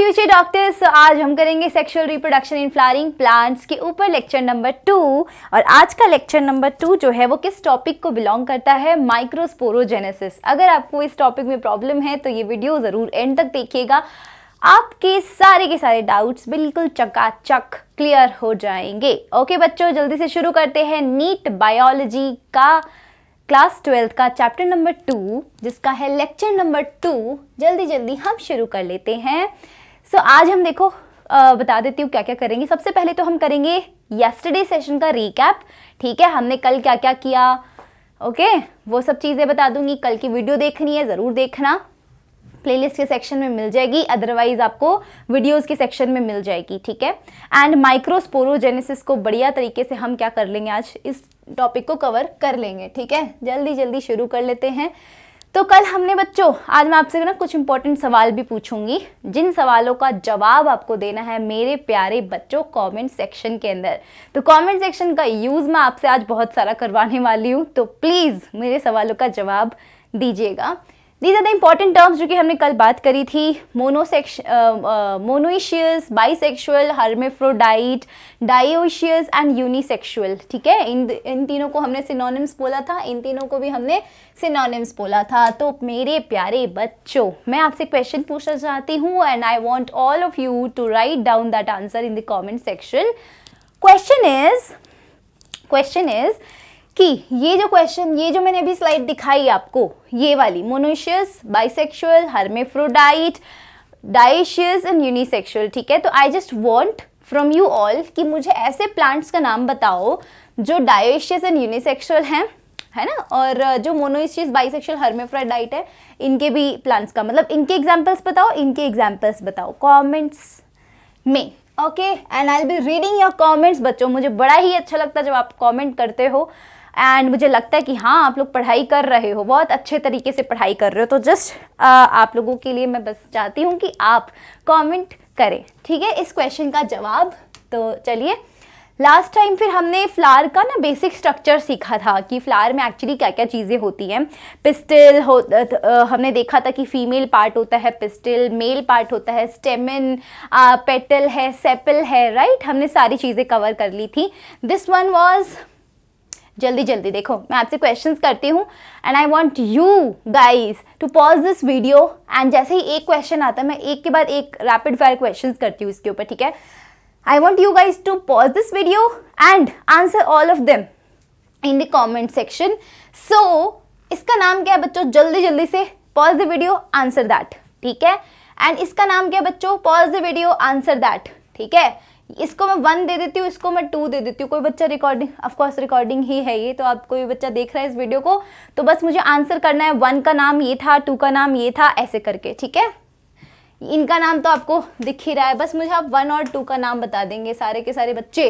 Future doctors. आज हम करेंगे sexual reproduction in flowering plants के ऊपर लेक्चर नंबर 2। और आज का लेक्चर नंबर 2 जो है वो किस टॉपिक को बिलोंग करता है? माइक्रोस्पोरोजेनेसिस। अगर आपको इस टॉपिक में प्रॉब्लम है तो ये वीडियो ज़रूर एंड तक देखिएगा, आपके सारे के सारे डाउट्स बिल्कुल चकाचक क्लियर हो जाएंगे। ओके बच्चों, जल्दी से शुरू करते हैं नीट बायोलॉजी का क्लास 12 का चैप्टर नंबर 2 जिसका है लेक्चर नंबर 2। जल्दी हम शुरू कर लेते हैं। आज हम देखो बता देती हूँ क्या क्या करेंगे। सबसे पहले तो हम करेंगे यस्टरडे सेशन का रीकैप। ठीक है, हमने कल क्या क्या किया, ओके वो सब चीज़ें बता दूंगी। कल की वीडियो देखनी है ज़रूर देखना, प्लेलिस्ट के सेक्शन में मिल जाएगी, अदरवाइज आपको वीडियोस के सेक्शन में मिल जाएगी। ठीक है, एंड माइक्रोस्पोरोजेनेसिस को बढ़िया तरीके से हम क्या कर लेंगे, आज इस टॉपिक को कवर कर लेंगे। ठीक है, जल्दी शुरू कर लेते हैं। तो कल हमने बच्चों, आज मैं आपसे ना कुछ इंपॉर्टेंट सवाल भी पूछूंगी, जिन सवालों का जवाब आपको देना है मेरे प्यारे बच्चों कमेंट सेक्शन के अंदर। तो कमेंट सेक्शन का यूज़ मैं आपसे आज बहुत सारा करवाने वाली हूँ, तो प्लीज़ मेरे सवालों का जवाब दीजिएगा। These are the important terms जो कि हमने कल बात करी थी। Monoecious, bisexual, hermaphrodite, dioecious and unisexual. ठीक है, इन तीनों को हमने सिनोनिम्स बोला था, इन तीनों को भी हमने सिनोनिम्स बोला था। तो मेरे प्यारे बच्चों, मैं आपसे क्वेश्चन पूछना चाहती हूँ and I want all of you to write down that answer in the comment section. Question is कि ये जो मैंने अभी स्लाइड दिखाई आपको, ये वाली monoecious, bisexual, hermaphrodite, dioecious and unisexual. ठीक है, तो I just want from you all कि मुझे ऐसे प्लांट्स का नाम बताओ जो डायोशियस एंड यूनिसेक्सुअल हैं, है ना, और जो मोनोइशियस, बाइसेक्सुअल, हर्मेफ्रोडाइट है, इनके भी प्लांट्स का मतलब इनके एग्जाम्पल्स बताओ कॉमेंट्स में। Okay, and I will be reading your comments. बच्चों, मुझे बड़ा ही अच्छा लगता है जब आप कमेंट करते हो, एंड मुझे लगता है कि हाँ आप लोग पढ़ाई कर रहे हो, बहुत अच्छे तरीके से पढ़ाई कर रहे हो। तो जस्ट आप लोगों के लिए मैं बस चाहती हूँ कि आप कमेंट करें। ठीक है, इस क्वेश्चन का जवाब। तो चलिए, लास्ट टाइम फिर हमने फ्लावर का ना बेसिक स्ट्रक्चर सीखा था कि फ्लावर में एक्चुअली क्या क्या चीज़ें होती हैं। पिस्टिल हमने देखा था कि फीमेल पार्ट होता है पिस्टिल, मेल पार्ट होता है स्टेमन, पेटल है, सेपल है, राइट। हमने सारी चीज़ें कवर कर ली थी। दिस वन वाज, जल्दी देखो, मैं आपसे क्वेश्चंस करती हूँ and I want you guys to pause this video, and जैसे ही एक क्वेश्चन आता है मैं एक के बाद एक रैपिड फायर क्वेश्चंस करती हूँ इसके ऊपर। ठीक है, I want you guys to pause this video and answer all of them in the comment section. So, इसका नाम क्या है बच्चों? जल्दी से pause the video, answer that. ठीक है, and इसका नाम क्या है बच्चों? Pause the video, answer that. ठीक है, इसको मैं 1 दे देती हूँ, इसको मैं 2 दे देती हूँ। कोई बच्चा रिकॉर्डिंग, ऑफ कोर्स रिकॉर्डिंग ही है ये, तो आप कोई बच्चा देख रहा है इस वीडियो को, तो बस मुझे आंसर करना है 1 का नाम ये था, 2 का नाम ये था, ऐसे करके। ठीक है, इनका नाम तो आपको दिख ही रहा है, बस मुझे आप 1 और 2 का नाम बता देंगे सारे के सारे बच्चे।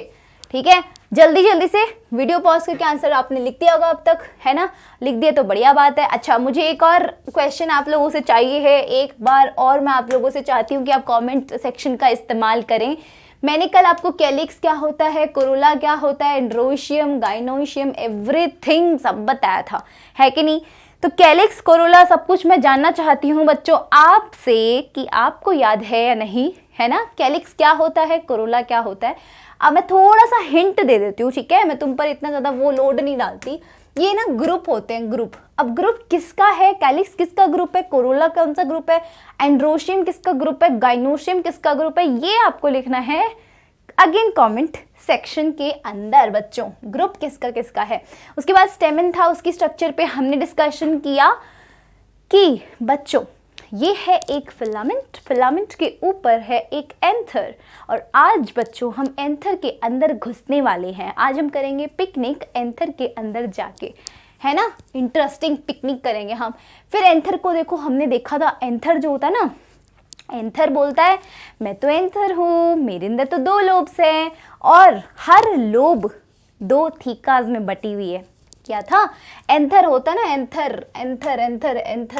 ठीक है, जल्दी से वीडियो पॉज करके आंसर आपने लिख दिया होगा अब तक, है ना? लिख दिया तो बढ़िया बात है। अच्छा, मुझे एक और क्वेश्चन आप लोगों से चाहिए है, एक बार और मैं आप लोगों से चाहती हूँ कि आप कमेंट सेक्शन का इस्तेमाल करें। मैंने कल आपको कैलिक्स क्या होता है, कोरोला क्या होता है, एंड्रोशियम, गाइनोशियम, एवरीथिंग सब बताया था, है कि नहीं? तो कैलिक्स, कोरोला सब कुछ मैं जानना चाहती हूँ बच्चों आपसे कि आपको याद है या नहीं, है ना? कैलिक्स क्या होता है, कोरोला क्या होता है। अब मैं थोड़ा सा हिंट दे देती हूँ, ठीक है, मैं तुम पर इतना ज़्यादा वो लोड नहीं डालती। ये ना ग्रुप होते हैं, ग्रुप। अब ग्रुप किसका है? कैलिक्स किसका ग्रुप है, कोरोला कौन सा ग्रुप है, एंड्रोशियम किसका ग्रुप है, गाइनोशियम किसका ग्रुप है, ये आपको लिखना है अगेन कमेंट सेक्शन के अंदर बच्चों, ग्रुप किसका है। उसके बाद स्टेमन था, उसकी स्ट्रक्चर पे हमने डिस्कशन किया कि बच्चों ये है एक फिलामेंट के ऊपर है एक एंथर, और आज बच्चों हम एंथर के अंदर घुसने वाले हैं। आज हम करेंगे पिकनिक एंथर के अंदर जाके, है ना, इंटरेस्टिंग पिकनिक करेंगे हम। फिर एंथर को देखो, हमने देखा था एंथर जो होता है ना, एंथर बोलता है मैं तो एंथर हूँ, मेरे अंदर तो 2 लोब्स हैं और हर लोब 2 थीकाज में बटी हुई है। क्या था? एंथर होता है ना,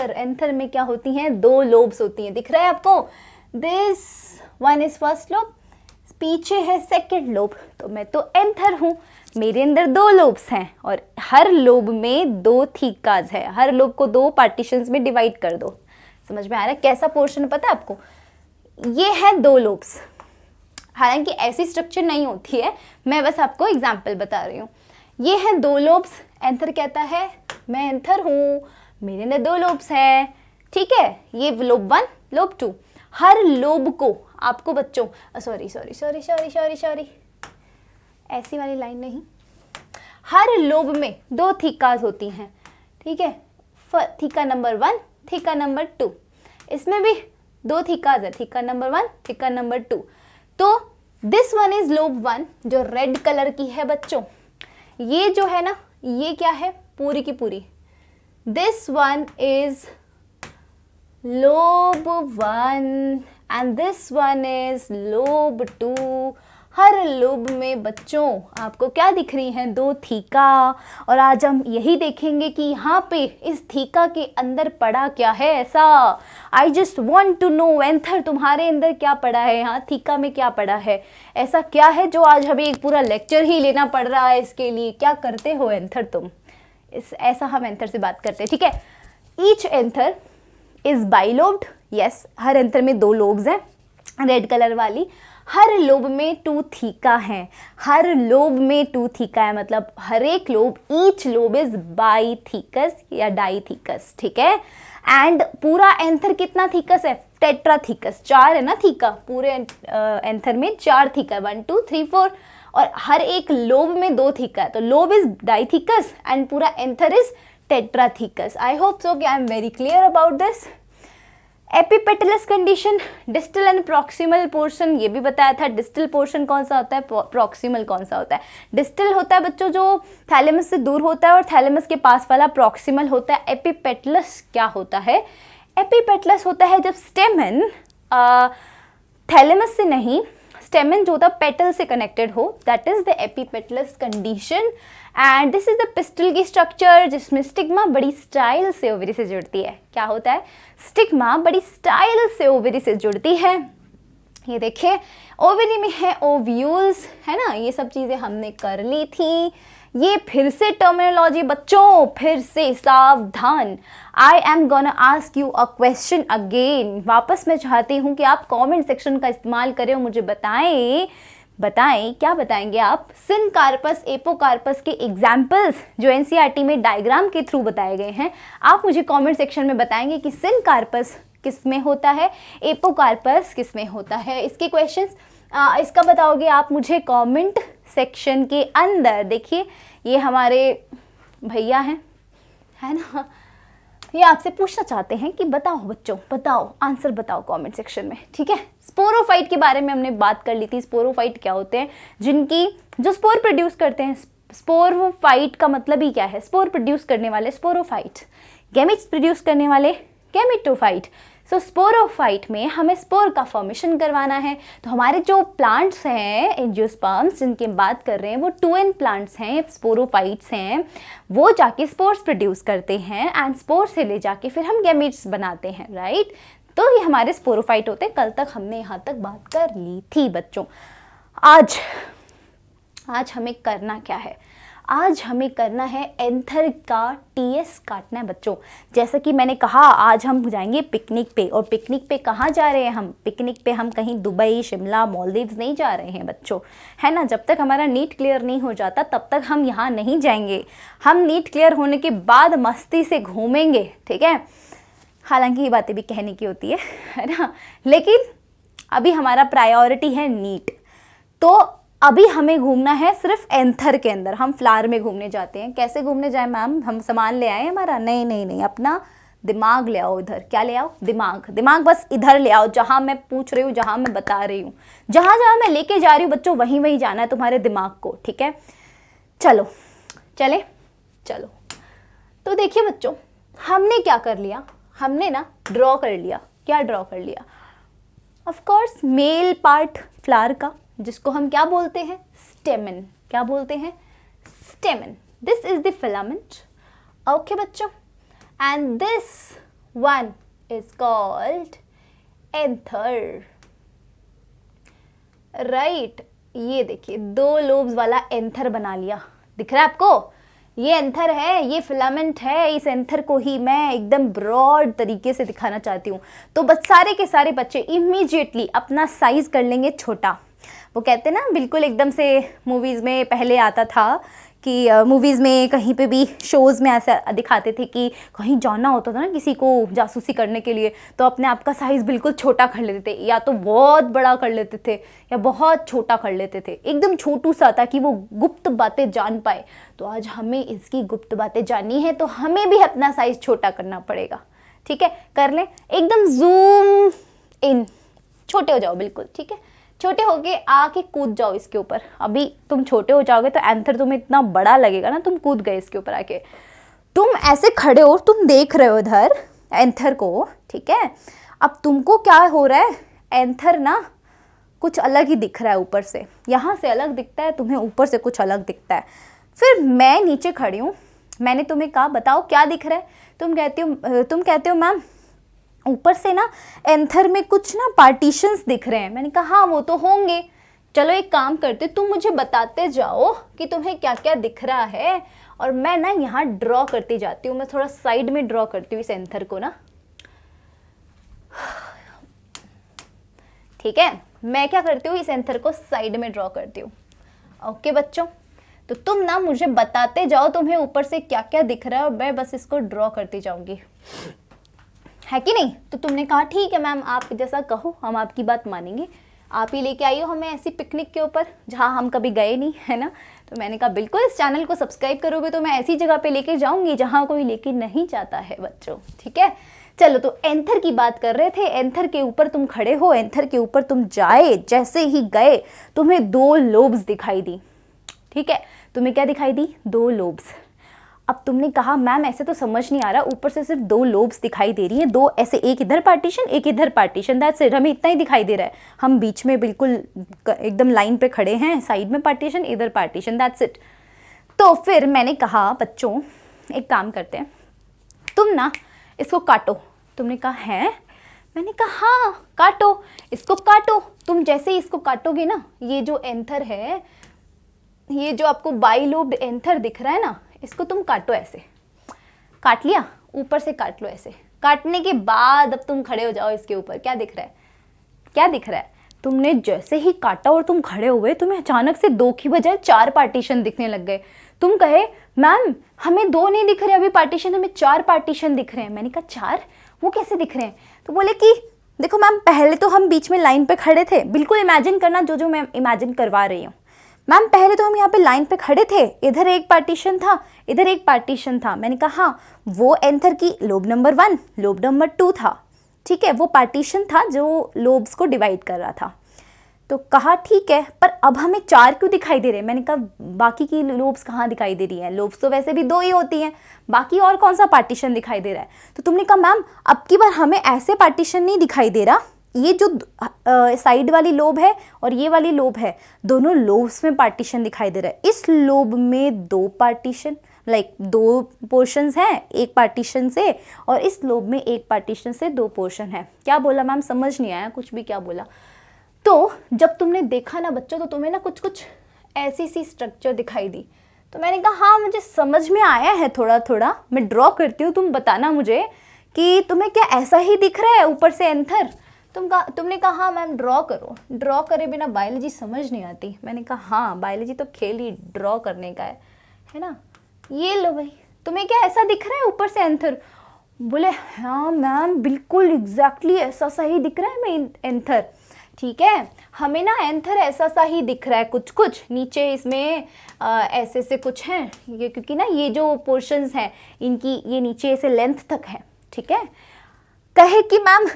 एंथर में क्या होती हैं? 2 लोब्स होती हैं। दिख रहा है आपको? This one is first lobe, पीछे है सेकेंड लोब। तो मैं तो एंथर हूँ, मेरे अंदर 2 लोब्स हैं और हर लोब में 2 थीकाज है। हर लोब को 2 पार्टीशंस में डिवाइड कर दो। समझ में आ रहा है कैसा पोर्शन? पता है आपको? ये है दो लोब्स, हालांकि ऐसी स्ट्रक्चर नहीं होती है, मैं बस आपको एग्जाम्पल बता रही हूँ। ये है दो लोब्स, एंथर कहता है मैं एंथर हूँ, मेरे में दो लोब्स हैं, ठीक है। ये लोब 1 लोब 2। हर लोब को आपको बच्चों sorry sorry sorry sorry sorry sorry ऐसी वाली लाइन नहीं, हर लोब में दो थीकाज होती हैं, ठीक है। थीका नंबर 1, थीका नंबर 2, इसमें भी दो थीकाज है, थीका नंबर 1, थीका नंबर 2। तो दिस वन इज लोब 1 जो रेड कलर की है बच्चों। ये जो है ना, ये क्या है, पूरी की पूरी, this one is lobe 1 and this one is lobe 2। Her lobe में बच्चों आपको क्या दिख रही हैं, दो थीका। और आज हम यही देखेंगे कि यहाँ पे इस थीका के अंदर पड़ा क्या है ऐसा। I just want to know anther, तुम्हारे अंदर क्या पड़ा है, यहाँ थीका में क्या पड़ा है, ऐसा क्या है जो आज हमें एक पूरा लेक्चर ही लेना पड़ रहा है इसके लिए। क्या करते हो एंथर तुम, ऐसा हम एंथर से बात करते हैं, ठीक है। Each anther is bilobed, yes, her anther में दो लोब्स हैं, रेड कलर वाली। हर लोब में 2 थीका हैं, हर लोब में 2 थीका है, मतलब हर एक लोब, ईच लोब इज बाइथीकस या डाइथीकस, ठीक है। एंड पूरा एंथर कितना थीकस है, टेट्राथीकस, 4 है ना थीका, पूरे एंथर में 4 थीका, 1 2 3 4, और हर एक लोब में 2 थीका है, तो लोब इज डाइथीकस एंड पूरा anther is tetrathecous. I hope so कि I am very clear about this. Epipetalous condition, distal and proximal portion, ये भी बताया था। डिस्टल पोर्शन कौन सा होता है, प्रॉक्सिमल कौन सा होता है। डिस्टल होता है बच्चों जो थैलेमस से दूर होता है, और थैलेमस के पास वाला प्रॉक्सिमल होता है। एपिपेटलस क्या होता है, एपिपेटलस होता है जब स्टेमन थैलेमस से नहीं, स्टेमन जो होता है पेटल से कनेक्टेड हो, that is the epipetalous condition. And this is the pistol की स्ट्रक्चर जिसमें स्टिग्मा बड़ी स्टाइल से ओवरी से जुड़ती है। क्या होता है, स्टिग्मा बड़ी स्टाइल से ओवरी से जुड़ती है। ये देखिए ओवरी में है ओव्यूल्स, है ना, ये सब चीजें हमने कर ली थी। ये फिर से टर्मिनोलॉजी बच्चों, फिर से सावधान। I am gonna ask you a question again. वापस मैं चाहती हूँ कि आप कमेंट सेक्शन का इस्तेमाल करें और मुझे बताएं क्या बताएंगे आप। सिनकार्पस, एपोकार्पस के एग्जाम्पल्स जो एनसीईआरटी में डायग्राम के थ्रू बताए गए हैं, आप मुझे कमेंट सेक्शन में बताएंगे कि सिनकार्पस किस में होता है, एपोकार्पस किस में होता है। इसके क्वेश्चंस इसका बताओगे आप मुझे कमेंट सेक्शन के अंदर। देखिए ये हमारे भैया हैं, है ना, ये आपसे पूछना चाहते हैं कि बताओ बच्चों, बताओ आंसर बताओ कमेंट सेक्शन में, ठीक है। स्पोरोफाइट के बारे में हमने बात कर ली थी। स्पोरोफाइट क्या होते हैं, जिनकी जो स्पोर प्रोड्यूस करते हैं। स्पोरोफाइट का मतलब ही क्या है, स्पोर प्रोड्यूस करने वाले स्पोरोफाइट, गैमेट्स प्रोड्यूस करने वाले गैमेटोफाइट। सो स्पोरोफाइट में हमें स्पोर का फॉर्मेशन करवाना है। तो हमारे जो प्लांट्स हैं, एंजियोस्पर्म्स जिनकी बात कर रहे हैं, वो 2N प्लांट्स हैं, स्पोरोफाइट्स हैं। वो जाके स्पोर्स प्रोड्यूस करते हैं एंड स्पोर से ले जाके फिर हम गैमेट्स बनाते हैं, राइट। तो ये हमारे स्पोरोफाइट होते हैं। कल तक हमने यहाँ तक बात कर ली थी बच्चों। आज हमें करना क्या है, आज हमें करना है एंथर का टीएस काटना है बच्चों। जैसा कि मैंने कहा आज हम जाएंगे पिकनिक पे, और पिकनिक पे कहाँ जा रहे हैं हम, पिकनिक पे हम कहीं दुबई, शिमला, मालदीव्स नहीं जा रहे हैं बच्चों, है ना। जब तक हमारा नीट क्लियर नहीं हो जाता तब तक हम यहाँ नहीं जाएंगे। हम नीट क्लियर होने के बाद मस्ती से घूमेंगे, ठीक है। हालांकि ये बातें भी कहने की होती है ना, लेकिन अभी हमारा प्रायोरिटी है नीट। तो अभी हमें घूमना है सिर्फ एंथर के अंदर। हम फ्लावर में घूमने जाते हैं। कैसे घूमने जाए मैम, हम सामान ले आए हमारा, नहीं नहीं नहीं, अपना दिमाग ले आओ इधर। क्या ले आओ, दिमाग बस इधर ले आओ, जहाँ मैं पूछ रही हूँ, जहाँ मैं बता रही हूँ, जहाँ जहाँ मैं लेके जा रही हूँ बच्चों, वहीं वहीं जाना है तुम्हारे दिमाग को, ठीक है। चलो तो देखिए बच्चों, हमने क्या कर लिया, हमने ना ड्रॉ कर लिया। क्या ड्रॉ कर लिया, ऑफकोर्स मेल पार्ट फ्लावर का, जिसको हम क्या बोलते हैं, स्टेमन। क्या बोलते हैं, stamen. This is the filament, okay बच्चों, and this one is called anther, right. ये देखिए 2 लोब्स वाला एंथर बना लिया, दिख रहा है आपको। ये एंथर है, ये फिलामेंट है, इस एंथर को ही मैं एकदम ब्रॉड तरीके से दिखाना चाहती हूँ। तो बस सारे के सारे बच्चे इमीडिएटली अपना साइज कर लेंगे छोटा। वो कहते हैं ना, बिल्कुल एकदम से मूवीज़ में पहले आता था कि मूवीज़ में कहीं पे भी शोज़ में ऐसा दिखाते थे कि कहीं जाना होता था ना किसी को जासूसी करने के लिए, तो अपने आप का साइज़ बिल्कुल छोटा कर लेते थे, या तो बहुत बड़ा कर लेते थे या बहुत छोटा कर लेते थे, एकदम छोटू सा, ताकि वो गुप्त बातें जान पाए। तो आज हमें इसकी गुप्त बातें जाननी है, तो हमें भी अपना साइज़ छोटा करना पड़ेगा। ठीक है, कर लें, एकदम जूम इन, छोटे हो जाओ बिल्कुल। ठीक है, छोटे होके आके कूद जाओ इसके ऊपर। अभी तुम छोटे हो जाओगे तो एंथर तुम्हें इतना बड़ा लगेगा ना, तुम कूद गए इसके ऊपर आके। तुम ऐसे खड़े हो, तुम देख रहे हो इधर एंथर को, ठीक है। अब तुमको क्या हो रहा है, एंथर ना कुछ अलग ही दिख रहा है ऊपर से, यहाँ से अलग दिखता है, तुम्हें ऊपर से कुछ अलग दिखता है। फिर मैं नीचे खड़ी हूँ, मैंने तुम्हें कहा बताओ क्या दिख रहा है, तुम कहते हो मैम ऊपर से ना एंथर में कुछ ना पार्टीशंस दिख रहे हैं। मैंने कहा हाँ वो तो होंगे, चलो एक काम करते, तुम मुझे बताते जाओ कि तुम्हें क्या क्या दिख रहा है, और मैं ना यहाँ ड्रॉ करती जाती हूँ। मैं थोड़ा साइड में ड्रॉ करती हूँ इस एंथर को ना, ठीक है। मैं क्या करती हूँ, इस एंथर को साइड में ड्रॉ करती हूँ। ओके बच्चों, तो तुम ना मुझे बताते जाओ तुम्हें ऊपर से क्या क्या दिख रहा है, और मैं बस इसको ड्रॉ करती जाऊंगी, है कि नहीं। तो तुमने कहा ठीक है मैम, आप जैसा कहो हम आपकी बात मानेंगे, आप ही लेके आई हो हमें ऐसी पिकनिक के ऊपर जहाँ हम कभी गए नहीं, है ना। तो मैंने कहा बिल्कुल, इस चैनल को सब्सक्राइब करोगे तो मैं ऐसी जगह पे लेके जाऊंगी जहाँ कोई लेके नहीं जाता है बच्चों। ठीक है, चलो, तो एंथर की बात कर रहे थे। एंथर के ऊपर तुम खड़े हो, एंथर के ऊपर तुम जाए, जैसे ही गए तुम्हें 2 लोब्स दिखाई दी। ठीक है, तुम्हें क्या दिखाई दी, 2 लोब्स। अब तुमने कहा मैम ऐसे तो समझ नहीं आ रहा, ऊपर से सिर्फ 2 लोब्स दिखाई दे रही हैं, 2 ऐसे, एक इधर पार्टीशन एक इधर पार्टीशन, दैट्स इट, हमें इतना ही दिखाई दे रहा है। हम बीच में बिल्कुल एकदम लाइन पे खड़े हैं, साइड में पार्टीशन इधर पार्टीशन, दैट्स इट। तो फिर मैंने कहा बच्चों एक काम करते हैं, तुम ना इसको काटो। तुमने कहा है, मैंने कहा हाँ काटो, इसको काटो। तुम जैसे ही इसको काटोगे ना, ये जो एंथर है, ये जो आपको बाइलोब्ड एंथर दिख रहा है ना, इसको तुम काटो। ऐसे काट लिया, ऊपर से काट लो ऐसे। काटने के बाद अब तुम खड़े हो जाओ इसके ऊपर। क्या दिख रहा है, क्या दिख रहा है, तुमने जैसे ही काटा और तुम खड़े हुए, तुम्हें अचानक से 2 की बजाय 4 पार्टीशन दिखने लग गए। तुम कहे मैम हमें 2 नहीं दिख रहे अभी पार्टीशन, हमें 4 पार्टीशन दिख रहे हैं। मैंने कहा 4, वो कैसे दिख रहे हैं। तो बोले कि देखो मैम, पहले तो हम बीच में लाइन पे खड़े थे, बिल्कुल इमेजिन करना जो जो मैं इमेजिन करवा रही हूँ। मैम पहले तो हम यहाँ पे लाइन पे खड़े थे, इधर एक पार्टीशन था, इधर एक पार्टीशन था। मैंने कहा हाँ, वो एंथर की लोब नंबर 1 लोब नंबर 2 था। ठीक है, वो पार्टीशन था जो लोब्स को डिवाइड कर रहा था। तो कहा ठीक है, पर अब हमें 4 क्यों दिखाई दे रहे हैं। मैंने कहा बाकी की लोब्स कहाँ दिखाई दे रही हैं, लोब्स तो वैसे भी 2 ही होती हैं, बाकी और कौन सा पार्टीशन दिखाई दे रहा है। तो तुमने कहा मैम अब की बार हमें ऐसे पार्टीशन नहीं दिखाई दे रहा, ये जो साइड वाली लोब है और ये वाली लोब है, दोनों लोब्स में पार्टीशन दिखाई दे रहा है। इस लोब में 2 पार्टीशन, लाइक 2 पोर्शंस हैं एक पार्टीशन से, और इस लोब में एक पार्टीशन से 2 पोर्शन है। क्या बोला मैम, समझ नहीं आया कुछ भी, क्या बोला। तो जब तुमने देखा ना बच्चों, तो तुम्हें ना कुछ कुछ ऐसी सी स्ट्रक्चर दिखाई दी। तो मैंने कहा हाँ मुझे समझ में आया है थोड़ा थोड़ा, मैं ड्रॉ करती हूँ, तुम बताना मुझे कि तुम्हें क्या ऐसा ही दिख रहा है ऊपर से एंथर। तुमने कहा हाँ मैम ड्रॉ करो, ड्रॉ करे बिना बायोलॉजी समझ नहीं आती। मैंने कहा हाँ, बायोलॉजी तो खेल ही ड्रॉ करने का है ना। ये लो भाई, तुम्हें क्या ऐसा दिख रहा है ऊपर से एंथर। बोले हाँ मैम बिल्कुल एग्जैक्टली ऐसा सा ही दिख रहा है मैं एंथर। ठीक है, हमें ना एंथर ऐसा सा ही दिख रहा है, कुछ कुछ नीचे इसमें ऐसे से कुछ हैं ये, क्योंकि ना ये जो पोर्शंस हैं इनकी ये नीचे ऐसे लेंथ तक है। ठीक है, कहे कि मैम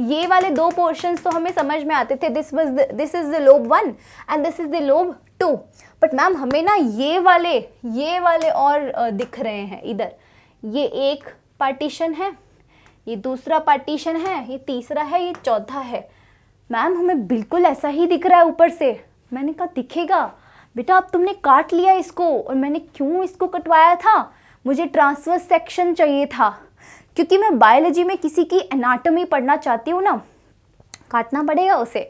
ये वाले 2 पोर्शंस तो हमें समझ में आते थे, this is the lobe 1 and this is the lobe 2, but ma'am हमें ना ये वाले और दिख रहे हैं। इधर ये एक पार्टीशन है, ये दूसरा पार्टीशन है, ये तीसरा है, ये चौथा है। मैम हमें बिल्कुल ऐसा ही दिख रहा है ऊपर से। मैंने कहा दिखेगा बेटा, अब तुमने काट लिया इसको। और मैंने क्यों इसको कटवाया था, मुझे ट्रांसवर्स सेक्शन चाहिए था, क्योंकि मैं बायोलॉजी में किसी की एनाटॉमी पढ़ना चाहती हूँ ना, काटना पड़ेगा उसे।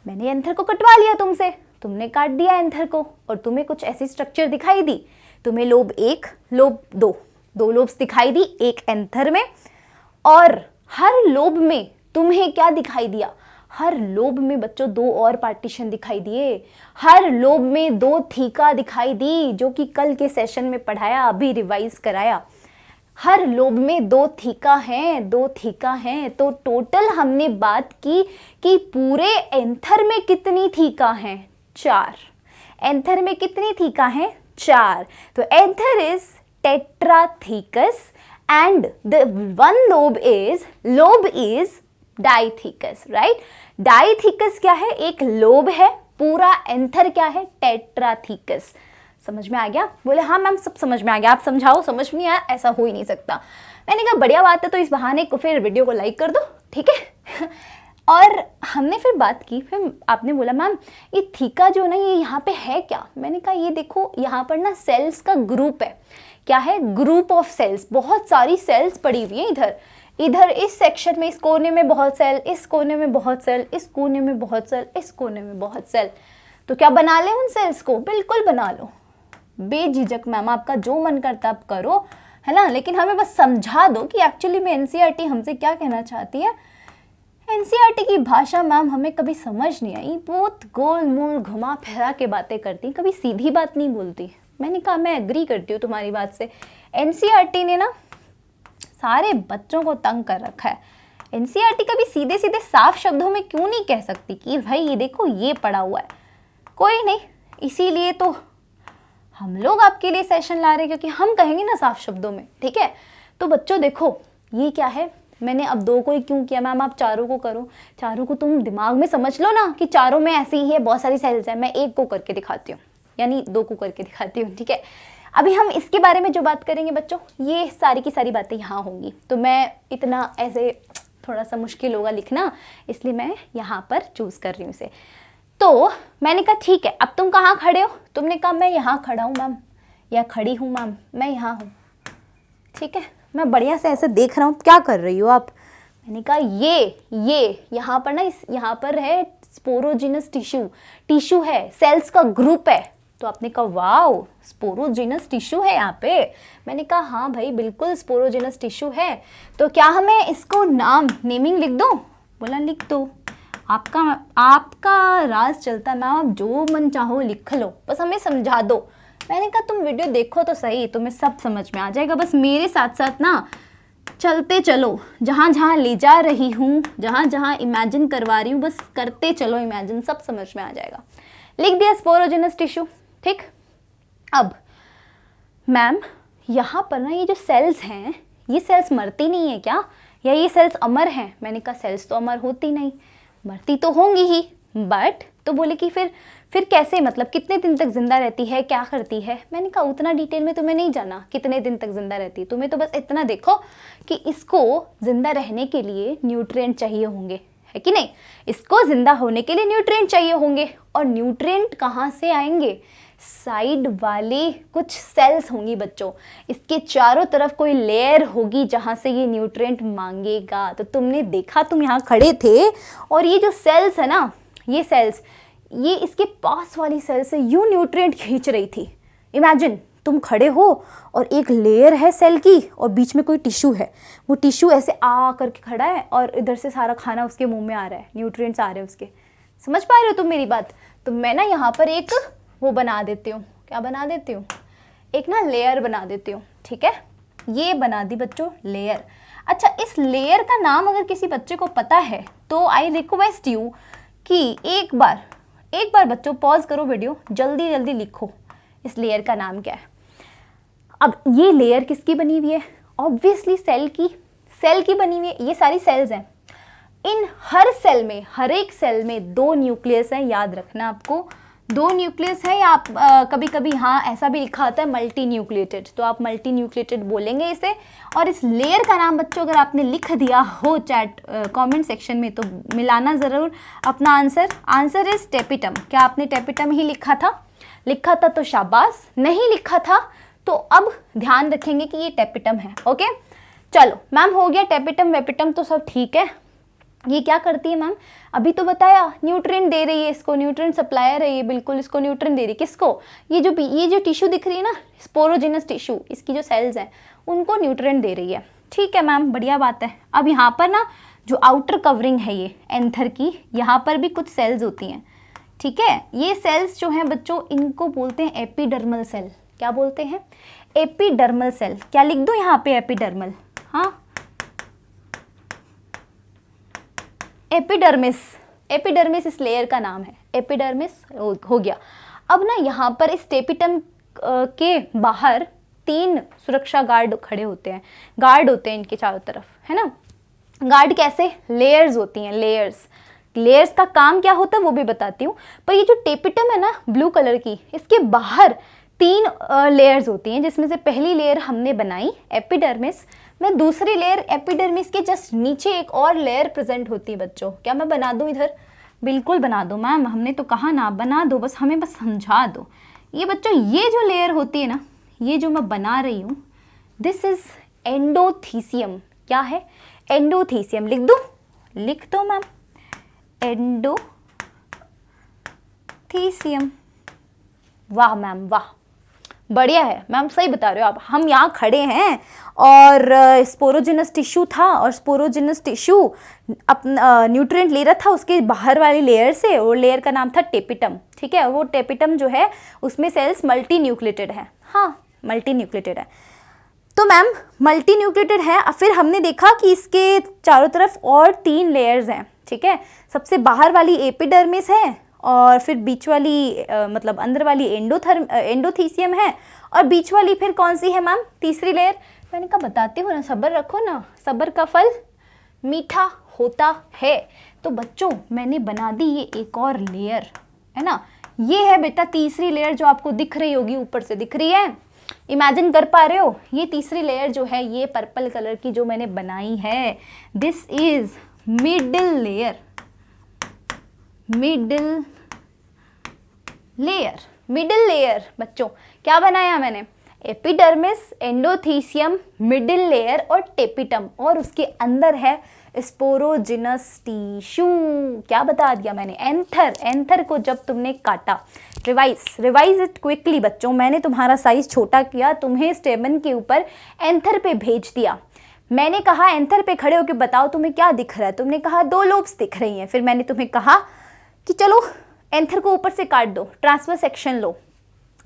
मैंने एंथर को कटवा लिया तुमसे, तुमने काट दिया एंथर को, और तुम्हें कुछ ऐसी स्ट्रक्चर दिखाई दी तुम्हें लोब 1, लोब 2, 2 लोब्स दिखाई दी एक एंथर में, और हर लोब में तुम्हें क्या दिखाई दिया, हर लोब में बच्चों 2 और पार्टीशन दिखाई दिए, हर लोब में 2 थीका दिखाई दी, जो कि कल के सेशन में पढ़ाया, अभी रिवाइज कराया। हर लोब में 2 थीका हैं, 2 थीका हैं। तो टोटल हमने बात की कि पूरे एंथर में कितनी थीका हैं, 4। एंथर में कितनी थीका हैं, 4। तो anther is tetrathecous and the one lobe is dithecous, right. Dithecous क्या है, एक लोब है, पूरा एंथर क्या है, टेट्राथीकस। समझ में आ गया? बोले हाँ मैम सब समझ में आ गया, आप समझाओ, समझ में नहीं आया, ऐसा हो ही नहीं सकता। मैंने कहा बढ़िया बात है, तो इस बहाने को फिर वीडियो को लाइक कर दो, ठीक है। और हमने फिर बात की, फिर आपने बोला मैम ये थीका जो ना ये यहाँ पे है क्या। मैंने कहा ये देखो यहाँ पर ना सेल्स का ग्रुप है। क्या है, ग्रुप ऑफ सेल्स, बहुत सारी सेल्स पड़ी हुई है इधर, इधर इस सेक्शन में, इस कोने में बहुत सेल, इस कोने में बहुत सेल, इस कोने में बहुत सेल, इस कोने में बहुत सेल। तो क्या बना ले उन सेल्स को, बिल्कुल बना लो, बेझिझक मैम, आपका जो मन करता आप करो, है ना। लेकिन हमें बस समझा दो कि एक्चुअली में एनसीईआरटी हमसे क्या कहना चाहती है। एनसीईआरटी की भाषा मैम हमें कभी समझ नहीं आई, बहुत गोल मोल घुमा फिरा के बातें करती, कभी सीधी बात नहीं बोलती। मैंने कहा मैं एग्री करती हूँ तुम्हारी बात से, एनसीईआरटी ने ना सारे बच्चों को तंग कर रखा है। एनसीईआरटी कभी सीधे सीधे साफ शब्दों में क्यों नहीं कह सकती कि भाई ये देखो ये पड़ा हुआ है। कोई नहीं, इसीलिए तो हम लोग आपके लिए सेशन ला रहे हैं, क्योंकि हम कहेंगे ना साफ शब्दों में, ठीक है। तो बच्चों देखो ये क्या है, मैंने अब 2 को ही क्यों किया मैम, आप 4 को करो, 4 को तुम दिमाग में समझ लो ना कि 4 में ऐसे ही है, बहुत सारी सेल्स है। मैं 1 को करके दिखाती हूँ, यानी 2 को करके दिखाती हूँ, ठीक है। अभी हम इसके बारे में जो बात करेंगे बच्चों, ये सारी की सारी बातें यहाँ होंगी, तो मैं इतना ऐसे थोड़ा सा मुश्किल होगा लिखना, इसलिए मैं यहाँ पर चूज़ कर रही हूँ इसे। तो मैंने कहा ठीक है, अब तुम कहाँ खड़े हो, तुमने कहा मैं यहाँ खड़ा हूँ मैम, या खड़ी हूँ मैम, मैं यहाँ हूँ, ठीक है। मैं बढ़िया से ऐसे देख रहा हूँ, क्या कर रही हो आप। मैंने कहा ये यहाँ पर ना, इस यहाँ पर है स्पोरोजिनस टिश्यू है, सेल्स का ग्रुप है। तो आपने कहा वाओ स्पोरोजिनस टिश्यू है यहाँ पे। मैंने कहा हाँ भाई बिल्कुल स्पोरोजिनस टिश्यू है। तो क्या हमें इसको नेमिंग लिख दो। बोला लिख दो, आपका राज चलता है मैम, आप जो मन चाहो लिख लो, बस हमें समझा दो। मैंने कहा तुम वीडियो देखो तो सही, तुम्हें सब समझ में आ जाएगा, बस मेरे साथ साथ ना चलते चलो, जहाँ जहाँ ले जा रही हूँ, जहाँ जहाँ इमेजिन करवा रही हूँ, बस करते चलो इमेजिन, सब समझ में आ जाएगा। लिख दिया स्पोरोजिनस टिश्यू, ठीक। अब मैम यहाँ पर ना ये जो सेल्स हैं, ये सेल्स मरती नहीं है क्या, या ये सेल्स अमर हैं। मैंने कहा सेल्स तो अमर होती नहीं, मरती तो होंगी ही, बट तो बोले कि फिर कैसे, मतलब कितने दिन तक जिंदा रहती है, क्या करती है। मैंने कहा उतना डिटेल में तुम्हें नहीं जाना कितने दिन तक जिंदा रहती है, तुम्हें तो बस इतना देखो कि इसको जिंदा रहने के लिए न्यूट्रिएंट चाहिए होंगे, है कि नहीं। इसको जिंदा होने के लिए न्यूट्रिएंट चाहिए होंगे, और न्यूट्रिएंट कहाँ से आएंगे, साइड वाली कुछ सेल्स होंगी बच्चों, इसके चारों तरफ कोई लेयर होगी जहाँ से ये न्यूट्रिएंट मांगेगा। तो तुमने देखा, तुम यहाँ खड़े थे और ये जो सेल्स है ना, ये सेल्स, ये इसके पास वाली सेल से यूं न्यूट्रिएंट खींच रही थी। इमेजिन तुम खड़े हो और एक लेयर है सेल की और बीच में कोई टिश्यू है, वो टिश्यू ऐसे आ करके खड़ा है और इधर से सारा खाना उसके मुंह में आ रहा है, न्यूट्रिएंट्स आ रहे हैं उसके। समझ पा रहे हो तुम मेरी बात। तो मैं ना यहाँ पर एक वो बना देती हूँ, क्या बना देती हूँ, एक ना लेयर बना देती हूँ, ठीक है। ये बना दी बच्चों लेयर। अच्छा, इस लेयर का नाम अगर किसी बच्चे को पता है तो आई रिक्वेस्ट यू कि एक बार बच्चों पॉज करो वीडियो, जल्दी जल्दी लिखो इस लेयर का नाम क्या है। अब ये लेयर किसकी बनी हुई है, ऑब्वियसली सेल की बनी हुई है। ये सारी सेल्स हैं, इन हर सेल में, हर एक सेल में 2 न्यूक्लियस हैं, याद रखना आपको 2 न्यूक्लियस है, या आप कभी कभी हाँ ऐसा भी लिखा होता है मल्टी न्यूक्लिएटेड, तो आप मल्टी न्यूक्लिएटेड बोलेंगे इसे। और इस लेयर का नाम बच्चों अगर आपने लिख दिया हो चैट कमेंट सेक्शन में तो मिलाना ज़रूर अपना आंसर इज टेपिटम। क्या आपने टेपिटम ही लिखा था तो शाबाश, नहीं लिखा था तो अब ध्यान रखेंगे कि ये टेपिटम है। ओके चलो मैम, हो गया टेपिटम वेपिटम तो सब ठीक है। ये क्या करती है मैम, अभी तो बताया, न्यूट्रिएंट दे रही है इसको, न्यूट्रिएंट सप्लायर है ये, बिल्कुल इसको न्यूट्रिएंट दे रही है। किसको? ये जो टिश्यू दिख रही है ना, स्पोरोजिनस टिश्यू, इसकी जो सेल्स हैं उनको न्यूट्रिएंट दे रही है। ठीक है मैम, बढ़िया बात है। अब यहाँ पर ना जो आउटर कवरिंग है ये एंथर की, यहाँ पर भी कुछ सेल्स होती हैं। ठीक है, ये सेल्स जो हैं बच्चों, इनको बोलते हैं एपिडर्मल सेल। क्या बोलते हैं? Epidermal cell. क्या लिख दूं यहाँ पे? एपिडर्मल। हाँ, एपिडर्मिस। एपिडर्मिस इस लेयर का नाम है, एपिडर्मिस हो गया। अब ना यहाँ पर इस टेपिटम के बाहर 3 सुरक्षा गार्ड खड़े होते हैं, गार्ड होते हैं इनके चारों तरफ, है ना। गार्ड कैसे? लेयर्स होती हैं, लेयर्स। लेयर्स का काम क्या होता है वो भी बताती हूँ, पर ये जो टेपिटम है ना ब्लू कलर की, इसके बाहर 3 लेयर्स होती हैं, जिसमें से पहली लेयर हमने बनाई एपिडर्मिस में, दूसरी लेयर एपिडर्मिस के जस्ट नीचे एक और लेयर प्रेजेंट होती है बच्चों। क्या मैं बना दूँ इधर? बिल्कुल बना दो मैम, हमने तो कहा ना बना दो, बस हमें बस समझा दो। ये बच्चों, ये जो लेयर होती है ना, ये जो मैं बना रही हूँ, दिस इज एंडोथीसियम। क्या है? एंडोथीसियम। लिख दो? लिख दो मैम, एंडोथीसियम। वाह मैम वाह, बढ़िया है मैम, सही बता रहे हो आप। हम यहाँ खड़े हैं और स्पोरोजिनस टिश्यू था, और स्पोरोजिनस टिश्यू अपना न्यूट्रिएंट ले रहा था उसके बाहर वाली लेयर से, और लेयर का नाम था टेपिटम। ठीक है, वो टेपिटम जो है उसमें सेल्स मल्टी न्यूक्लिएटेड है। हाँ, मल्टी न्यूक्लिएटेड है। तो मैम मल्टी न्यूक्लिएटेड है। फिर हमने देखा कि इसके चारों तरफ और 3 लेयर्स हैं। ठीक है, सबसे बाहर वाली एपिडर्मिस है, और फिर बीच वाली मतलब अंदर वाली एंडोथीसियम है, और बीच वाली फिर कौन सी है मैम? तीसरी लेयर। मैंने कहा बताती हूँ ना, सब्र रखो ना, सब्र का फल मीठा होता है। तो बच्चों मैंने बना दी ये एक और लेयर, है ना। ये है बेटा तीसरी लेयर जो आपको दिख रही होगी, ऊपर से दिख रही है, इमेजिन कर पा रहे हो? ये तीसरी लेयर जो है, ये पर्पल कलर की जो मैंने बनाई है, this is middle layer. Middle layer, middle layer बच्चों, क्या बनाया मैंने? एपिडर्मिस, एंडोथीसियम, मिडिल लेयर और टेपिटम, और उसके अंदर है स्पोरोजिनस टिश्यू। क्या बता दिया मैंने? एंथर। एंथर को जब तुमने काटा, रिवाइज इट क्विकली बच्चों, मैंने तुम्हारा साइज छोटा किया, तुम्हें स्टेमन के ऊपर एंथर पे भेज दिया। मैंने कहा एंथर पे खड़े होकर बताओ तुम्हें क्या दिख रहा है। तुमने कहा 2 लोब्स दिख रही हैं। फिर मैंने तुम्हें कहा कि चलो एंथर को ऊपर से काट दो, ट्रांसफर सेक्शन लो।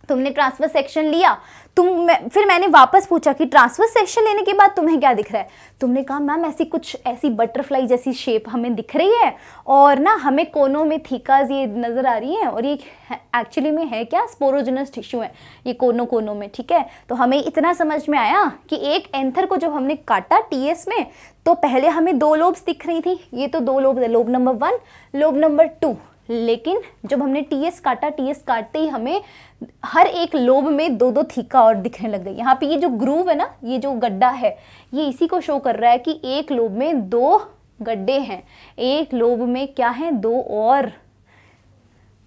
तुमने ट्रांसफर सेक्शन लिया। फिर मैंने वापस पूछा कि ट्रांसफर सेक्शन लेने के बाद तुम्हें क्या दिख रहा है। तुमने कहा मैम ऐसी बटरफ्लाई जैसी शेप हमें दिख रही है, और ना हमें कोनों में थीकाज ये नज़र आ रही हैं, और ये एक्चुअली में है क्या? स्पोरोजिनस टिश्यू है ये कोनों में। ठीक है, तो हमें इतना समझ में आया कि एक एंथर को जब हमने काटा टीएस में, तो पहले हमें 2 लोब्स दिख रही थी। ये तो 2 लोब है, लोब नंबर 1, लोब नंबर 2। लेकिन जब हमने टीएस काटा, टीएस काटते ही हमें हर एक लोब में 2-2 थीका और दिखने लग गई। यहाँ पे ये जो ग्रूव है ना, ये जो गड्ढा है, ये इसी को शो कर रहा है कि एक लोब में 2 गड्ढे हैं, एक लोब में क्या है? 2 और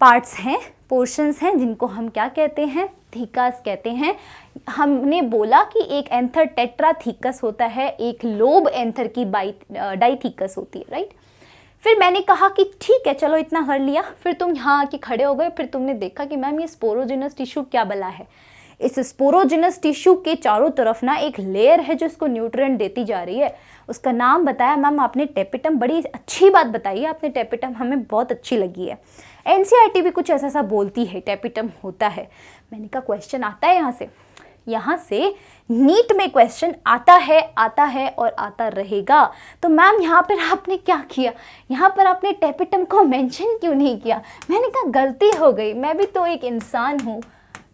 पार्ट्स हैं, पोर्शंस हैं, जिनको हम क्या कहते हैं? थीकास कहते हैं। हमने बोला कि एक एंथर टेट्राथीकस होता है, एक लोब एंथर की डाइथीकस होती है, राइट। फिर मैंने कहा कि ठीक है चलो इतना कर लिया। फिर तुम यहाँ आके खड़े हो गए। फिर तुमने देखा कि मैम ये स्पोरोजिनस टिश्यू क्या बला है। इस स्पोरोजिनस टिश्यू के चारों तरफ ना एक लेयर है जो इसको न्यूट्रिएंट देती जा रही है। उसका नाम बताया मैम आपने टेपिटम। बड़ी अच्छी बात बताई है आपने, टेपिटम हमें बहुत अच्छी लगी है। एनसीईआरटी भी कुछ ऐसा बोलती है, टेपिटम होता है। मैंने कहा क्वेश्चन आता है यहाँ से नीट में क्वेश्चन आता है और आता रहेगा। तो मैम यहाँ पर आपने क्या किया? यहाँ पर आपने टेपिटम को मेंशन क्यों नहीं किया? मैंने कहा गलती हो गई, मैं भी तो एक इंसान हूँ,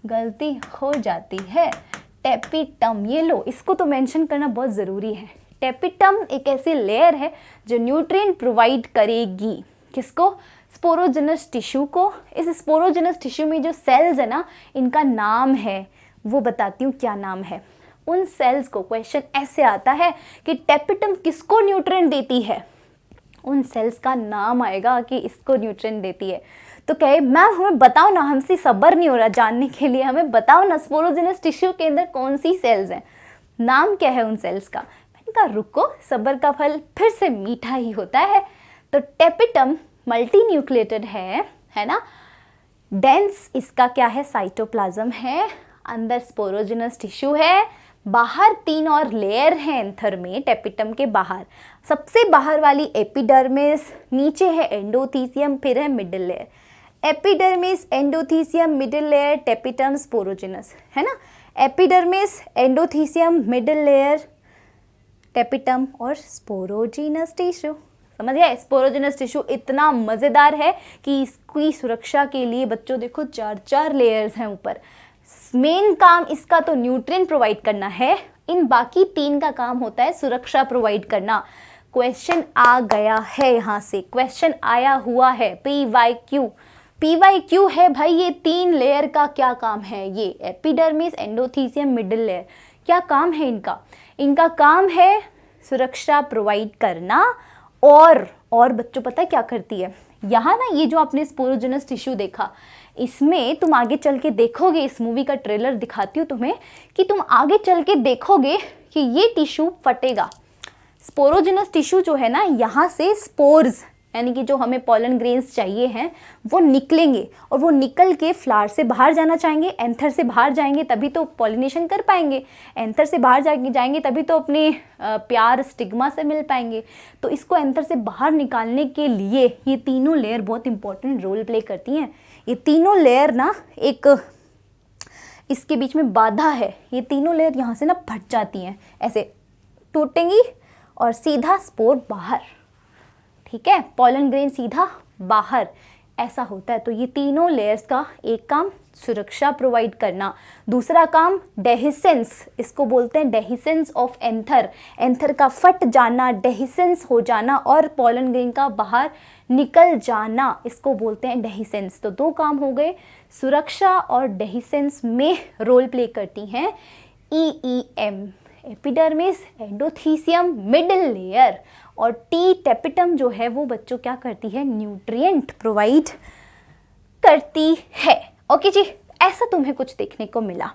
गलती हो जाती है। टेपिटम, ये लो, इसको तो मेंशन करना बहुत ज़रूरी है। टेपिटम एक ऐसी लेयर है जो न्यूट्रिएंट प्रोवाइड करेगी। किसको? स्पोरोजिनस टिश्यू को। इस स्पोरोजिनस टिश्यू में जो सेल्स है ना, इनका नाम है, वो बताती हूँ क्या नाम है। उन सेल्स को क्वेश्चन ऐसे आता है कि टेपिटम किसको न्यूट्रिएंट देती है, उन सेल्स का नाम आएगा कि इसको न्यूट्रिएंट देती है। तो कहे मैम हमें बताओ ना, हमसे सब्र नहीं हो रहा जानने के लिए, हमें बताओ ना स्पोरोजिनस टिश्यू के अंदर कौन सी सेल्स हैं, नाम क्या है उन सेल्स का। मैंने कहा रुको, सब्र का फल फिर से मीठा ही होता है। तो टेपिटम मल्टी न्यूक्लिएटेड है ना। डेंस इसका क्या है, साइटोप्लाज्म है, अंदर स्पोरोजिनस टिश्यू है, बाहर 3 और लेयर है एंथर में, टेपिटम के बाहर सबसे बाहर वाली एपिडर्मिस, नीचे है एंडोथीसियम, फिर है middle layer. Epidermis, endothecium, middle layer, tapetum, sporogenous, है ना। Epidermis, endothecium, middle layer, tapetum और स्पोरोजिनस टिश्यू। समझ गए। स्पोरोजिनस टिश्यू इतना मज़ेदार है कि इसकी सुरक्षा के लिए बच्चों देखो 4 लेयर्स हैं ऊपर। मेन काम इसका तो न्यूट्रिएंट प्रोवाइड करना है, इन बाकी 3 का काम होता है सुरक्षा प्रोवाइड करना। क्वेश्चन आ गया है, यहाँ से क्वेश्चन आया हुआ है, PYQ है भाई, ये 3 लेयर का क्या काम है, ये एपिडर्मिस, एंडोथीसियम, मिडिल लेयर, क्या काम है इनका? इनका काम है सुरक्षा प्रोवाइड करना। और बच्चों पता है क्या करती है, यहाँ ना ये जो आपने स्पोरोजिनस टिश्यू देखा, इसमें तुम आगे चल के देखोगे, इस मूवी का ट्रेलर दिखाती हूँ तुम्हें, कि तुम आगे चल के देखोगे कि ये टिश्यू फटेगा। स्पोरोजिनस टिश्यू जो है ना, यहाँ से स्पोर्स यानी कि जो हमें पॉलन ग्रेन्स चाहिए हैं वो निकलेंगे, और वो निकल के फ्लावर से बाहर जाना चाहेंगे, एंथर से बाहर जाएंगे तभी तो पॉलिनेशन कर पाएंगे, एंथर से बाहर जाएंगे तभी तो अपने प्यार स्टिग्मा से मिल पाएंगे। तो इसको एंथर से बाहर निकालने के लिए ये तीनों लेयर बहुत इंपॉर्टेंट रोल प्ले करती हैं। ये तीनों लेयर ना एक इसके बीच में बाधा है, ये तीनों लेयर यहाँ से ना फट जाती हैं, ऐसे टूटेंगी और सीधा स्पोर बाहर, ठीक है, पॉलन ग्रेन सीधा बाहर, ऐसा होता है। तो ये तीनों लेयर्स का एक काम सुरक्षा प्रोवाइड करना, दूसरा काम डेहिसेंस, इसको बोलते हैं डेहिसेंस ऑफ एंथर, एंथर का फट जाना, डेहिसेंस हो जाना, और पॉलन ग्रेन का बाहर निकल जाना, इसको बोलते हैं डेहिसेंस। तो 2 काम हो गए, सुरक्षा और डेहिसेंस में रोल प्ले करती हैं EEM, epidermis, endothecium, middle layer, और टी टेपिटम जो है वो बच्चों क्या करती है, न्यूट्रिएंट प्रोवाइड करती है। ओके जी, ऐसा तुम्हें कुछ देखने को मिला।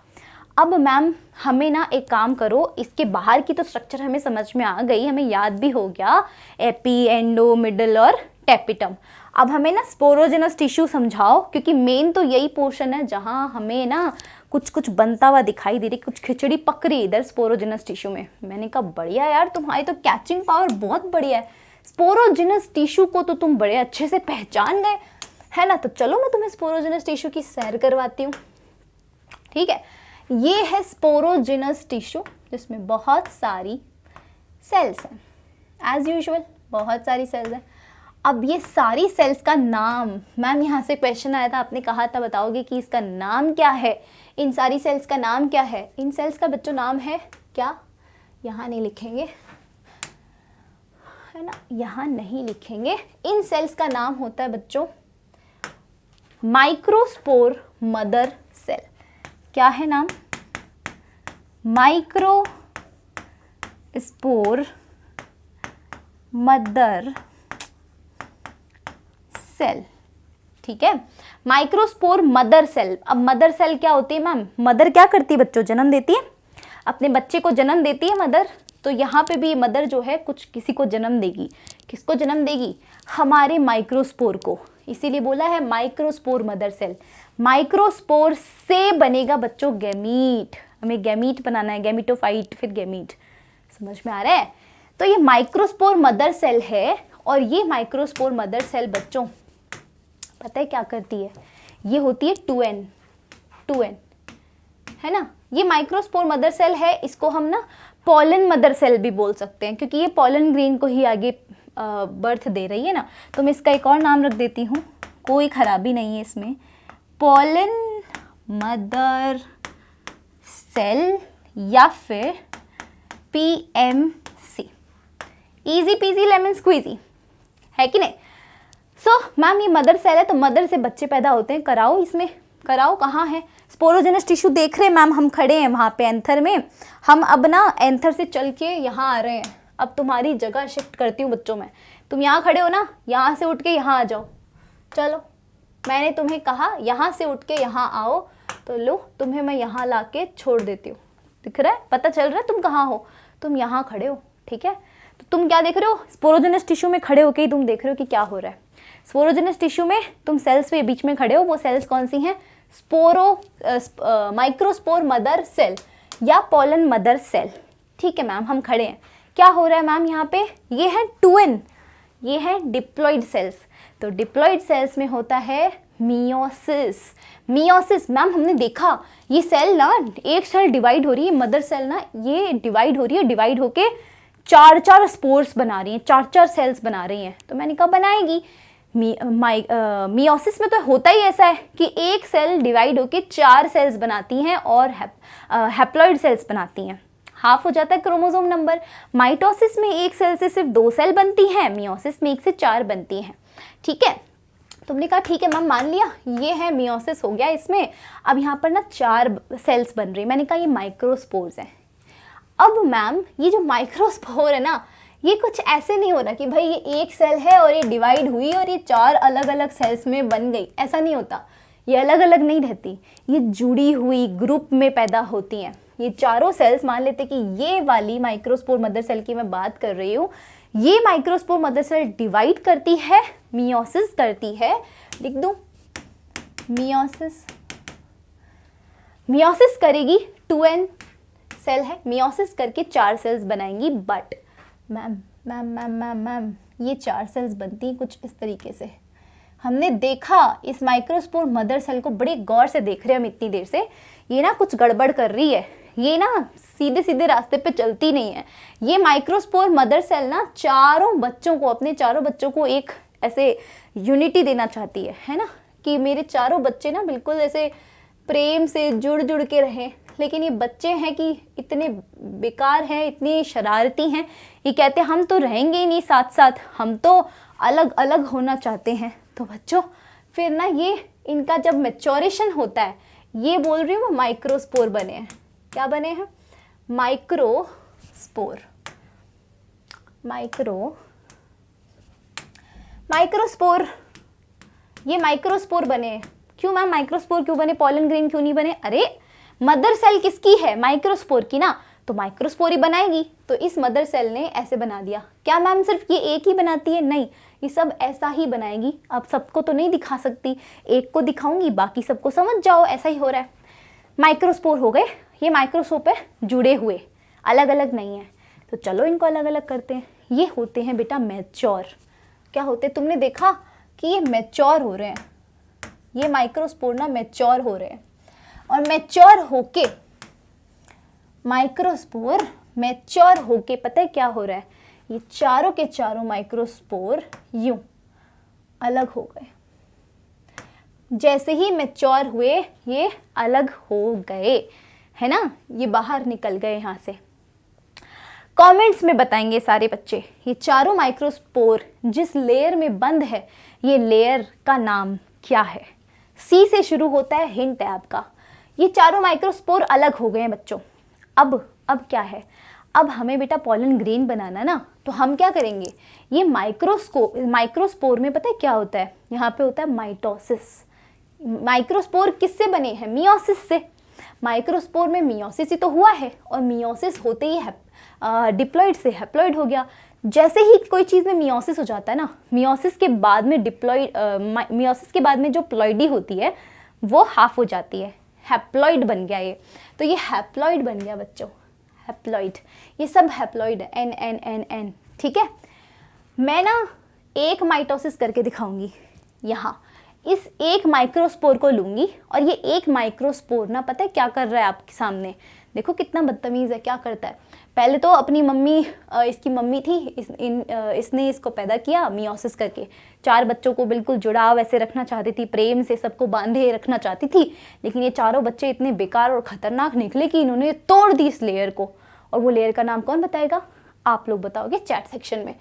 अब मैम हमें ना एक काम करो, इसके बाहर की तो स्ट्रक्चर हमें समझ में आ गई, हमें याद भी हो गया, एपी, एंडो, मिडल और टेपिटम। अब हमें ना स्पोरोजिनस टिश्यू समझाओ, क्योंकि मेन तो यही पोर्शन है जहाँ हमें ना कुछ बनता हुआ दिखाई दे रही, कुछ खिचड़ी पक रही इधर स्पोरोजिनस टिश्यू में। मैंने कहा बढ़िया यार, तुम्हारी तो कैचिंग पावर बहुत बढ़िया है, स्पोरोजिनस टिश्यू को तो तुम बड़े अच्छे से पहचान गए, है ना। तो चलो मैं तुम्हें स्पोरोजिनस टिश्यू की सैर करवाती हूँ, ठीक है। ये है स्पोरोजिनस टिश्यू, जिसमें बहुत सारी सेल्स हैं, एज यूजुअल बहुत सारी सेल्स हैं। अब ये सारी सेल्स का नाम, मैम यहाँ से क्वेश्चन आया था, आपने कहा था बताओगे कि इसका नाम क्या है, इन सारी सेल्स का नाम क्या है। इन सेल्स का बच्चों नाम है क्या, यहाँ नहीं लिखेंगे, है ना, यहाँ नहीं लिखेंगे। इन सेल्स का नाम होता है बच्चों माइक्रोस्पोर मदर सेल। क्या है नाम, माइक्रोस्पोर मदर सेल, ठीक है, माइक्रोस्पोर मदर सेल। अब मदर सेल क्या होती है मैम, मदर क्या करती है बच्चों, जन्म देती है, अपने बच्चे को जन्म देती है मदर। तो यहाँ पे भी मदर जो है कुछ किसी को जन्म देगी, किसको जन्म देगी, हमारे माइक्रोस्पोर को, इसीलिए बोला है माइक्रोस्पोर मदर सेल। माइक्रोस्पोर से बनेगा बच्चों गैमीट, हमें गैमीट बनाना है, गैमीटोफाइट फिर गैमीट, समझ में आ रहा है। तो ये माइक्रोस्पोर मदर सेल है, और ये माइक्रोस्पोर मदर सेल बच्चों पता है क्या करती है, ये होती है 2n, है ना। ये माइक्रोस्पोर मदर सेल है, इसको हम ना पॉलन मदर सेल भी बोल सकते हैं, क्योंकि ये पॉलन ग्रेन को ही आगे बर्थ दे रही है ना। तो मैं इसका एक और नाम रख देती हूँ, कोई खराबी नहीं है इसमें, पॉलन मदर सेल या फिर PMC, easy peasy lemon squeezy, है कि नहीं। सो मैम ये मदर सेल है, तो मदर से बच्चे पैदा होते हैं, कराओ इसमें, कराओ, कहाँ है स्पोरोजिनस टिश्यू देख रहे हैं मैम, हम खड़े हैं वहाँ पे एंथर में, हम अब ना एंथर से चल के यहाँ आ रहे हैं। अब तुम्हारी जगह शिफ्ट करती हूँ बच्चों में, तुम यहाँ खड़े हो ना, यहाँ से उठ के यहाँ आ जाओ, चलो मैंने तुम्हें कहा यहाँ से उठ के यहाँ आओ, तो लो तुम्हें मैं यहाँ ला के छोड़ देती हूँ, दिख रहा है, पता चल रहा है तुम कहाँ हो, तुम यहाँ खड़े हो, ठीक है। तो तुम क्या देख रहे हो, स्पोरोजेनस टिश्यू में खड़े होके ही तुम देख रहे हो कि क्या हो रहा है। स्पोरोजेनस टिश्यू में तुम सेल्स के बीच में खड़े हो, वो सेल्स कौन सी हैं, माइक्रोस्पोर मदर सेल या पॉलन मदर सेल। ठीक है मैम, हम खड़े हैं, क्या हो रहा है मैम यहाँ पे, ये है ट्विन, ये है डिप्लॉइड सेल्स। तो डिप्लॉइड सेल्स में होता है मियोसिस। मियोसिस मैम हमने देखा, ये सेल ना, एक सेल डिवाइड हो रही है, मदर सेल ना ये डिवाइड हो रही है, डिवाइड होके 4 स्पोर्स बना रही हैं, 4 सेल्स बना रही हैं। तो मैंने कहा बनाएगी। मियोसिस में तो होता ही ऐसा है कि एक सेल डिवाइड होके 4 सेल्स बनाती हैं और हैप्लॉइड सेल्स बनाती हैं, हाफ हो जाता है क्रोमोसोम नंबर। माइटोसिस में एक सेल से सिर्फ 2 सेल बनती हैं, मियोसिस में 1 से 4 बनती हैं। ठीक है, तुमने कहा ठीक है मैम मान लिया, ये है मियोसिस हो गया इसमें। अब यहाँ पर ना 4 सेल्स बन रही, मैंने कहा ये माइक्रोस्पोर्स हैं। अब मैम ये जो माइक्रोस्पोर है ना, ये कुछ ऐसे नहीं हो रहा कि भाई ये एक सेल है और ये डिवाइड हुई और ये 4 अलग अलग सेल्स में बन गई, ऐसा नहीं होता। ये अलग अलग नहीं रहती, ये जुड़ी हुई ग्रुप में पैदा होती हैं। ये चारों सेल्स, मान लेते कि ये वाली माइक्रोस्पोर मदर सेल की मैं बात कर रही हूँ, ये माइक्रोस्पोर मदर सेल डिवाइड करती है, मियोसिस करती है, लिख दूँ मियोसिस, मियोसिस करेगी, 2n सेल है, मियोसिस करके 4 सेल्स बनाएंगी। But ma'am ma'am ma'am ma'am ma'am ये 4 सेल्स बनती कुछ इस तरीके से। हमने देखा इस माइक्रोस्पोर मदर सेल को, बड़े गौर से देख रहे हैं हम इतनी देर से, ये ना कुछ गड़बड़ कर रही है, ये ना सीधे सीधे रास्ते पे चलती नहीं है। ये माइक्रोस्पोर मदर सेल ना चारों बच्चों को, अपने चारों बच्चों को एक ऐसे यूनिटी देना चाहती है ना, कि मेरे चारों बच्चे ना बिल्कुल ऐसे प्रेम से जुड़ जुड़ के रहें। लेकिन ये बच्चे हैं कि इतने बेकार हैं, इतनी शरारती हैं, ये कहते हैं हम तो रहेंगे ही नहीं साथ साथ, हम तो अलग अलग होना चाहते हैं। तो बच्चों फिर ना ये इनका जब मैच्योरेशन होता है, ये बोल रही हूँ माइक्रोस्पोर बने हैं। क्या बने हैं, माइक्रोस्पोर, माइक्रोस्पोर, ये माइक्रोस्पोर बने हैं। क्यों मैम माइक्रोस्पोर क्यों बने, पॉलन ग्रेन क्यों नहीं बने? अरे मदर सेल किसकी है, माइक्रोस्पोर की ना, तो माइक्रोस्पोर ही बनाएगी। तो इस मदर सेल ने ऐसे बना दिया। क्या मैम सिर्फ ये एक ही बनाती है? नहीं, ये सब ऐसा ही बनाएगी। अब सबको तो नहीं दिखा सकती, एक को दिखाऊंगी, बाकी सबको समझ जाओ, ऐसा ही हो रहा है। माइक्रोस्पोर हो गए, ये माइक्रोस्कोप पे जुड़े हुए, अलग अलग नहीं है। तो चलो इनको अलग अलग करते हैं। ये होते हैं बेटा मैच्योर। क्या होते, तुमने देखा कि ये मैच्योर हो रहे हैं, ये माइक्रोस्पोर ना मैच्योर हो रहे हैं। और मैच्योर होके, माइक्रोस्पोर मैच्योर होके पता है क्या हो रहा है, ये चारों के चारों माइक्रोस्पोर यूं अलग हो गए। जैसे ही मैच्योर हुए ये अलग हो गए, है ना, ये बाहर निकल गए यहाँ से। कमेंट्स में बताएंगे सारे बच्चे, ये चारों माइक्रोस्पोर जिस लेयर में बंद है, ये लेयर का नाम क्या है? सी से शुरू होता है, हिंट है आपका। ये चारों माइक्रोस्पोर अलग हो गए हैं बच्चों। अब क्या है, अब हमें बेटा पॉलन ग्रेन बनाना ना, तो हम क्या करेंगे, ये माइक्रोस्पोर में पता है क्या होता है, यहाँ पे होता है माइटोसिस। माइक्रोस्पोर किससे बने हैं? मियोसिस से। माइक्रोस्पोर में मियोसिस ही तो हुआ है, और मियोसिस होते ही डिप्लॉइड से हैप्लॉइड हो गया। जैसे ही कोई चीज़ में मियोसिस हो जाता है ना, मियोसिस के बाद में मियोसिस के बाद में जो प्लॉइडी होती है वो हाफ हो जाती है, हैप्लॉइड बन गया ये। तो ये हैप्लॉइड बन गया बच्चों, हैप्लॉइड, ये सब हैप्लॉइड है, एन एन एन एन। ठीक है, मैं ना एक माइटोसिस करके दिखाऊंगी। यहाँ इस एक माइक्रोस्पोर को लूँगी, और ये एक माइक्रोस्पोर ना पता है क्या कर रहा है आपके सामने, देखो कितना बदतमीज़ है, क्या करता है। पहले तो अपनी मम्मी, इसकी मम्मी थी, इसने इसको पैदा किया मियोसिस करके। 4 बच्चों को बिल्कुल जुड़ाव ऐसे रखना चाहती थी, प्रेम से सबको बांधे रखना चाहती थी। लेकिन ये चारों बच्चे इतने बेकार और ख़तरनाक निकले कि इन्होंने तोड़ दी इस लेयर को। और वो लेयर का नाम कौन बताएगा? आप लोग बताओगे चैट सेक्शन में,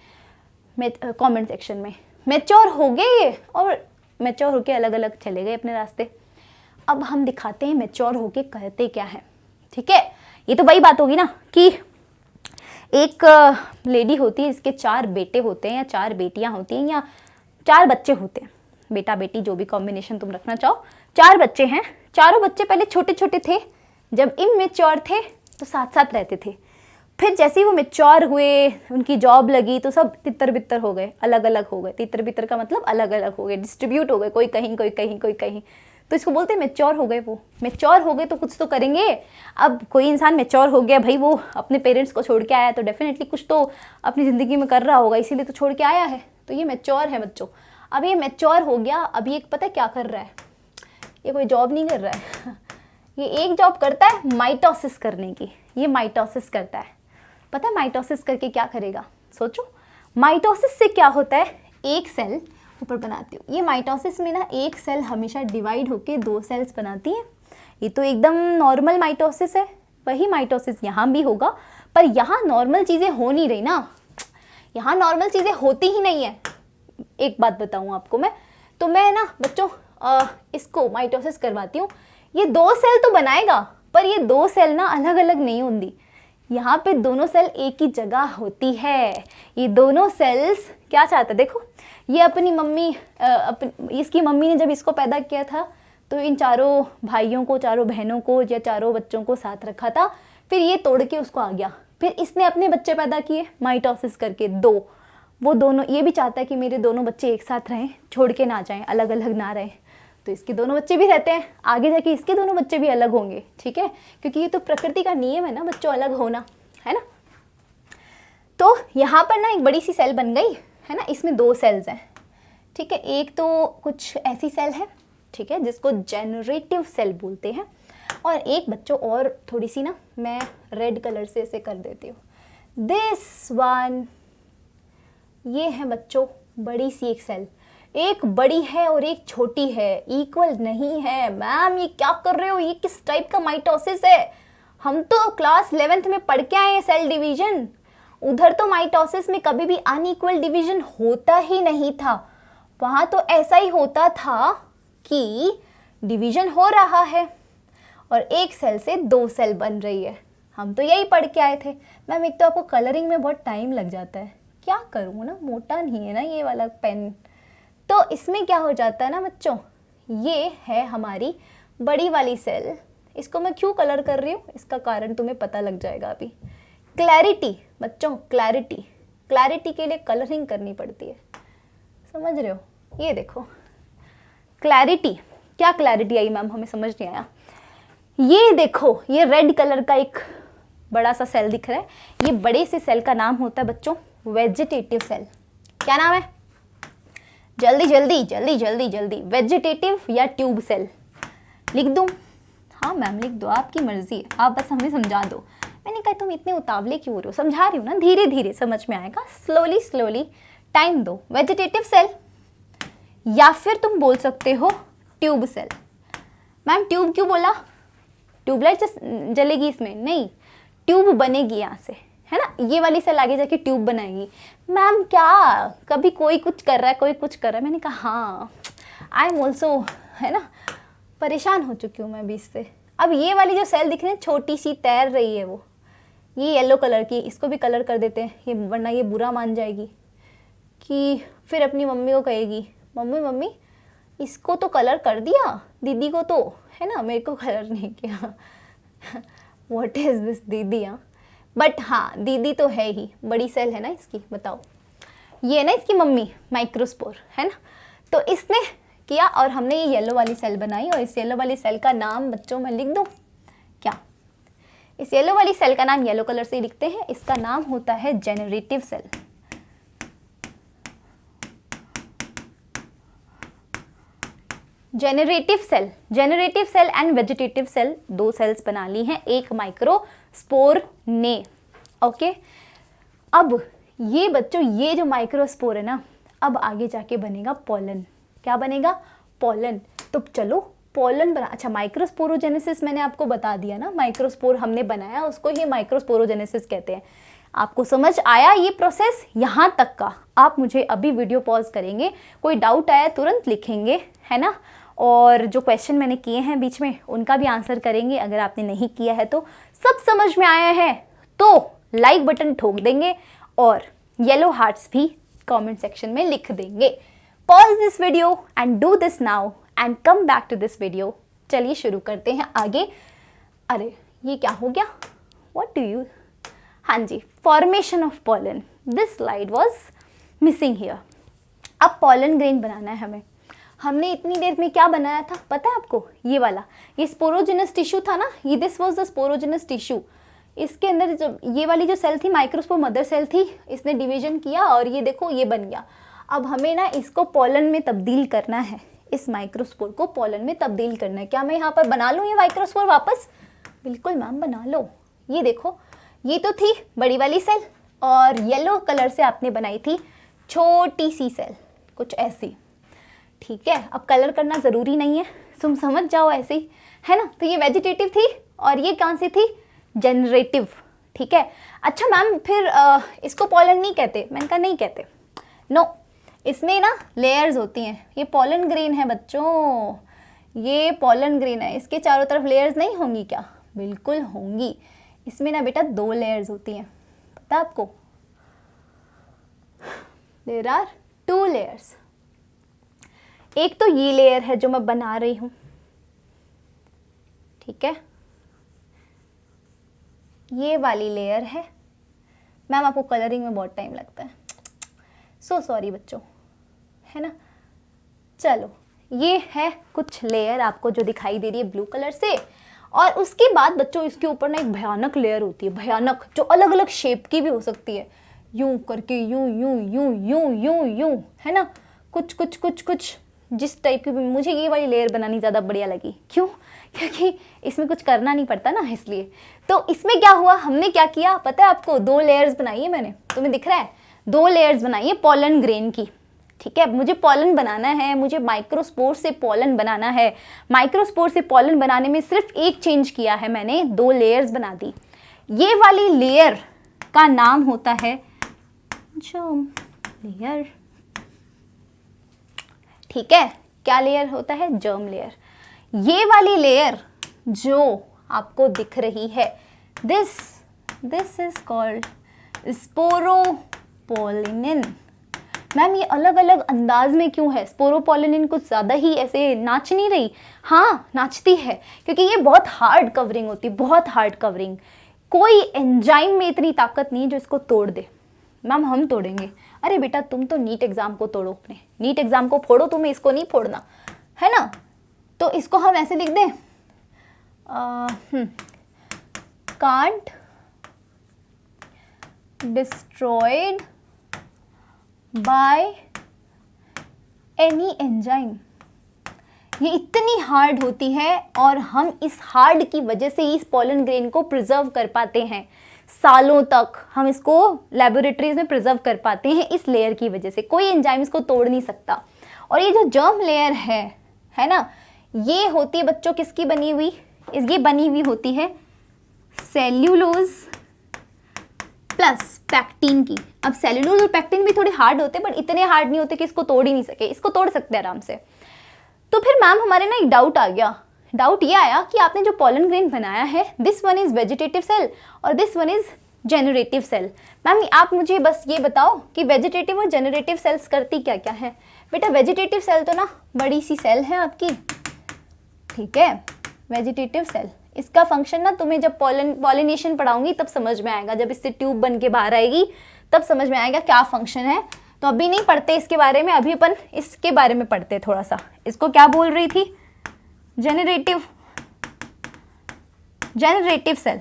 कॉमेंट सेक्शन में। मैच्योर हो गए ये, और मैच्योर होके अलग अलग चले गए अपने रास्ते। अब हम दिखाते हैं मैच्योर होके करते क्या है। ठीक है, ये तो वही बात होगी ना कि एक लेडी होती है, इसके 4 बेटे होते हैं, या 4 बेटियां होती हैं, या 4 बच्चे होते हैं, बेटा बेटी जो भी कॉम्बिनेशन तुम रखना चाहो। 4 बच्चे हैं, चारों बच्चे पहले छोटे छोटे थे, जब इमैच्योर थे तो साथ साथ रहते थे। फिर जैसे ही वो मैच्योर हुए, उनकी जॉब लगी, तो सब तितर बितर हो गए, अलग अलग हो गए। तितर बितर का मतलब अलग अलग हो गए, डिस्ट्रीब्यूट हो गए, कोई कहीं कोई कहीं कोई कहीं। तो इसको बोलते हैं मैच्योर हो गए। वो मैच्योर हो गए तो कुछ तो करेंगे। अब कोई इंसान मैच्योर हो गया भाई, वो अपने पेरेंट्स को छोड़ के आया तो डेफिनेटली कुछ तो अपनी ज़िंदगी में कर रहा होगा, इसीलिए तो छोड़ के आया है। तो ये मैच्योर है बच्चों। अब ये मैच्योर हो गया, अब ये पता है क्या कर रहा है? ये कोई जॉब नहीं कर रहा है ये एक जॉब करता है माइटोसिस करने की। ये माइटोसिस करता है। पता है माइटोसिस करके क्या करेगा? सोचो, माइटोसिस से क्या होता है? एक सेल ऊपर बनाती हूँ। ये माइटोसिस में ना एक सेल हमेशा डिवाइड होके 2 सेल्स बनाती है। ये तो एकदम नॉर्मल माइटोसिस है। वही माइटोसिस यहाँ भी होगा, पर यहाँ नॉर्मल चीज़ें हो नहीं रही ना। यहाँ नॉर्मल चीज़ें होती ही नहीं है। एक बात बताऊँ आपको मैं, तो मैं ना बच्चों इसको माइटोसिस करवाती हूँ। ये 2 सेल तो बनाएगा, पर ये 2 सेल ना अलग अलग नहीं होंगी। यहाँ पे दोनों सेल एक ही जगह होती है। ये दोनों सेल्स क्या चाहता है? देखो, ये अपनी मम्मी इसकी मम्मी ने जब इसको पैदा किया था तो इन चारों भाइयों को, चारों बहनों को या चारों बच्चों को साथ रखा था। फिर ये तोड़ के उसको आ गया। फिर इसने अपने बच्चे पैदा किए माइटोसिस करके 2। वो दोनों, ये भी चाहता है कि मेरे दोनों बच्चे एक साथ रहें, छोड़ के ना जाएं, अलग अलग ना रहें। तो इसके दोनों बच्चे भी रहते हैं, आगे जाके इसके दोनों बच्चे भी अलग होंगे, ठीक है? क्योंकि ये तो प्रकृति का नियम है ना बच्चों, अलग होना, है ना? तो यहाँ पर ना एक बड़ी सी सेल बन गई है ना। इसमें 2 सेल्स हैं, ठीक है? एक तो कुछ ऐसी सेल है, ठीक है, जिसको जेनरेटिव सेल बोलते हैं। और एक बच्चों और थोड़ी सी ना मैं रेड कलर से इसे कर देती हूँ। दिस वन, ये है बच्चों बड़ी सी एक सेल। एक बड़ी है और एक छोटी है, इक्वल नहीं है। मैम ये क्या कर रहे हो? ये किस टाइप का माइटोसिस है? हम तो क्लास 11th में पढ़ के आए हैं सेल डिवीजन। उधर तो माइटोसिस में कभी भी अनइक्वल डिवीजन होता ही नहीं था। वहाँ तो ऐसा ही होता था कि डिवीजन हो रहा है और एक सेल से 2 सेल बन रही है। हम तो यही पढ़ के आए थे। मैम एक तो आपको कलरिंग में बहुत टाइम लग जाता है। क्या करूँ ना, मोटा नहीं है ना ये वाला पेन। तो इसमें क्या हो जाता है ना बच्चों, ये है हमारी बड़ी वाली सेल। इसको मैं क्यों कलर कर रही हूँ, इसका कारण तुम्हें पता लग जाएगा अभी। क्लैरिटी बच्चों, क्लैरिटी। क्लैरिटी के लिए कलरिंग करनी पड़ती है, समझ रहे हो? ये देखो क्लैरिटी। क्या क्लैरिटी आई मैम? हमें समझ नहीं आया। ये देखो, ये रेड कलर का एक बड़ा सा सेल दिख रहा है। ये बड़े से सेल का नाम होता है बच्चों वेजिटेटिव सेल। क्या नाम है? जल्दी जल्दी जल्दी जल्दी जल्दी। वेजिटेटिव या ट्यूब सेल लिख दूं? हाँ मैम लिख दो, आपकी मर्जी है, आप बस हमें समझा दो। मैंने कहा तुम इतने उतावले क्यों हो रहे हो? समझा रही हूँ ना, धीरे धीरे समझ में आएगा, स्लोली स्लोली टाइम दो। वेजिटेटिव सेल या फिर तुम बोल सकते हो ट्यूब सेल। मैम ट्यूब क्यों बोला? ट्यूबलाइट जलेगी इसमें? नहीं, ट्यूब बनेगी यहाँ से, है ना? ये वाली सेल आगे जाके ट्यूब बनाएगी। मैम क्या कभी कोई कुछ कर रहा है, कोई कुछ कर रहा है? मैंने कहा हाँ, आई एम ऑल्सो, है ना, परेशान हो चुकी हूँ मैं भी इससे। अब ये वाली जो सेल दिख रही है छोटी सी तैर रही है, वो ये येलो कलर की, इसको भी कलर कर देते हैं ये, वरना ये बुरा मान जाएगी कि फिर अपनी मम्मी को कहेगी मम्मी मम्मी इसको तो कलर कर दिया, दीदी को तो, है ना, मेरे को कलर नहीं किया। व्हाट इज दिस दीदी? हाँ बट हाँ दीदी तो है ही, बड़ी सेल है ना इसकी। बताओ, ये है ना इसकी मम्मी माइक्रोस्पोर, है ना? तो इसने किया और हमने ये येलो वाली सेल बनाई। और इस येलो वाली सेल का नाम बच्चों मैं लिख दूं क्या? इस येलो वाली सेल का नाम येलो कलर से लिखते हैं, इसका नाम होता है generative cell. Generative cell, generative cell and vegetative cell, 2 cells बना ली हैं एक माइक्रोस्पोर ने। ओके, अब ये बच्चों ये जो माइक्रोस्पोर है ना, अब आगे जाके बनेगा पोलन। क्या बनेगा? पोलन। तो चलो पोलन बना। अच्छा, माइक्रोस्पोरोजेनेसिस मैंने आपको बता दिया ना, माइक्रोस्पोर हमने बनाया उसको ही माइक्रोस्पोरोजेनेसिस कहते हैं। आपको समझ आया ये प्रोसेस यहाँ तक का? आप मुझे अभी वीडियो पॉज करेंगे, कोई डाउट आया तुरंत लिखेंगे, है ना? और जो क्वेश्चन मैंने किए हैं बीच में उनका भी आंसर करेंगे। अगर आपने नहीं किया है तो सब समझ में आया है तो लाइक बटन ठोक देंगे और येलो हार्ट्स भी कमेंट सेक्शन में लिख देंगे। Pause this video and do this now and come back to this video. चलिए शुरू करते हैं आगे। अरे ये क्या हो गया? What do you? हाँ जी, formation of pollen, this slide was missing here. अब पॉलन ग्रेन बनाना है हमें। हमने इतनी देर में क्या बनाया था पता है आपको? ये वाला, ये स्पोरोजेनस टिश्यू था ना, ये this was the sporogenous tissue. इसके अंदर जो ये वाली जो सेल थी माइक्रोस्पोर मदर सेल थी, इसने डिवीजन किया और ये देखो ये बन गया। अब हमें ना इसको पॉलन में तब्दील करना है, इस माइक्रोस्पोर को पॉलन में तब्दील करना है। क्या मैं यहाँ पर बना लूँ ये माइक्रोस्पोर वापस? बिल्कुल मैम बना लो। ये देखो, ये तो थी बड़ी वाली सेल और येलो कलर से आपने बनाई थी छोटी सी सेल, कुछ ऐसी, ठीक है। अब कलर करना ज़रूरी नहीं है, तुम समझ जाओ ऐसे ही, है ना। तो ये वेजिटेटिव थी और ये कौन सी थी? जनरेटिव, ठीक है। अच्छा मैम फिर इसको पॉलन नहीं कहते? मैंने कहा नहीं कहते, नो, इसमें ना लेयर्स होती हैं। ये पॉलन ग्रेन है बच्चों, ये पॉलन ग्रेन है, इसके चारों तरफ लेयर्स नहीं होंगी क्या? बिल्कुल होंगी। इसमें ना बेटा 2 लेयर्स होती हैं, पता आपको? There are 2 layers. एक तो ये लेयर है जो मैं बना रही हूँ, ठीक है, ये वाली लेयर है। मैम आपको कलरिंग में बहुत टाइम लगता है, सो सॉरी बच्चों, है ना। चलो, ये है कुछ लेयर आपको जो दिखाई दे रही है ब्लू कलर से। और उसके बाद बच्चों इसके ऊपर ना एक भयानक लेयर होती है, भयानक, जो अलग अलग शेप की भी हो सकती है, यूं करके, यूं यूं यूं यूं यूं यूं, है ना, कुछ कुछ कुछ कुछ जिस टाइप की भी। मुझे ये वाली लेयर बनानी ज़्यादा बढ़िया लगी। क्यों? क्योंकि इसमें कुछ करना नहीं पड़ता ना, इसलिए। तो इसमें क्या हुआ, हमने क्या किया पता है आपको? 2 लेयर्स बनाई है मैंने, तुम्हें दिख रहा है? 2 लेयर्स बनाई है पॉलन ग्रेन की, ठीक है। मुझे पॉलन बनाना है, मुझे माइक्रोस्पोर से पॉलन बनाना है। माइक्रोस्पोर से पॉलन बनाने में सिर्फ एक चेंज किया है मैंने, 2 लेयर्स बना दी। ये वाली लेयर का नाम होता है जर्म लेयर, ठीक है। क्या लेयर होता है? Germ layer. ये वाली लेयर जो आपको दिख रही है, this is called sporopollenin. Ma'am ये अलग अलग अंदाज में क्यों है? स्पोरोपोलिनिन कुछ ज़्यादा ही ऐसे नाच नहीं रही? हाँ नाचती है, क्योंकि ये बहुत हार्ड कवरिंग होती है, बहुत हार्ड कवरिंग। कोई एंजाइम में इतनी ताकत नहीं है जो इसको तोड़ दे। मैम हम तोड़ेंगे? अरे बेटा तुम तो नीट एग्जाम को तोड़ो, अपने नीट एग्जाम को फोड़ो, तुम्हें इसको नहीं फोड़ना, है ना। तो इसको हम ऐसे लिख दें, can't destroyed by any enzyme. ये इतनी हार्ड होती है और हम इस हार्ड की वजह से इस पॉलन ग्रेन को प्रिजर्व कर पाते हैं, सालों तक हम इसको लेबोरेटरीज में प्रिजर्व कर पाते हैं इस लेयर की वजह से। कोई एंजाइम इसको तोड़ नहीं सकता। और ये जो जर्म लेयर है ना, ये होती है बच्चों किसकी बनी हुई? ये बनी हुई होती है सेल्यूलोज प्लस पैक्टिन की। अब सेल्यूलोज और पैक्टिन भी थोड़े हार्ड होते हैं, बट इतने हार्ड नहीं होते कि इसको तोड़ ही नहीं सके। इसको तोड़ सकते हैं आराम से। तो फिर मैम हमारे ना एक डाउट आ गया। डाउट ये आया कि आपने जो पॉलन ग्रेन बनाया है, this one is vegetative cell और this one is generative cell. Ma'am आप मुझे बस ये बताओ कि वेजिटेटिव और जेनरेटिव सेल्स करती क्या क्या है? बेटा वेजिटेटिव सेल तो ना बड़ी सी सेल है आपकी, ठीक है, वेजिटेटिव सेल। इसका फंक्शन ना तुम्हें जब पॉलिनेशन पढ़ाऊंगी तब समझ में आएगा, जब इससे ट्यूब बन के बाहर आएगी तब समझ में आएगा क्या फंक्शन है। तो अभी नहीं पढ़ते इसके बारे में, अभी अपन इसके बारे में पढ़ते थोड़ा सा। इसको क्या बोल रही थी? Generative cell.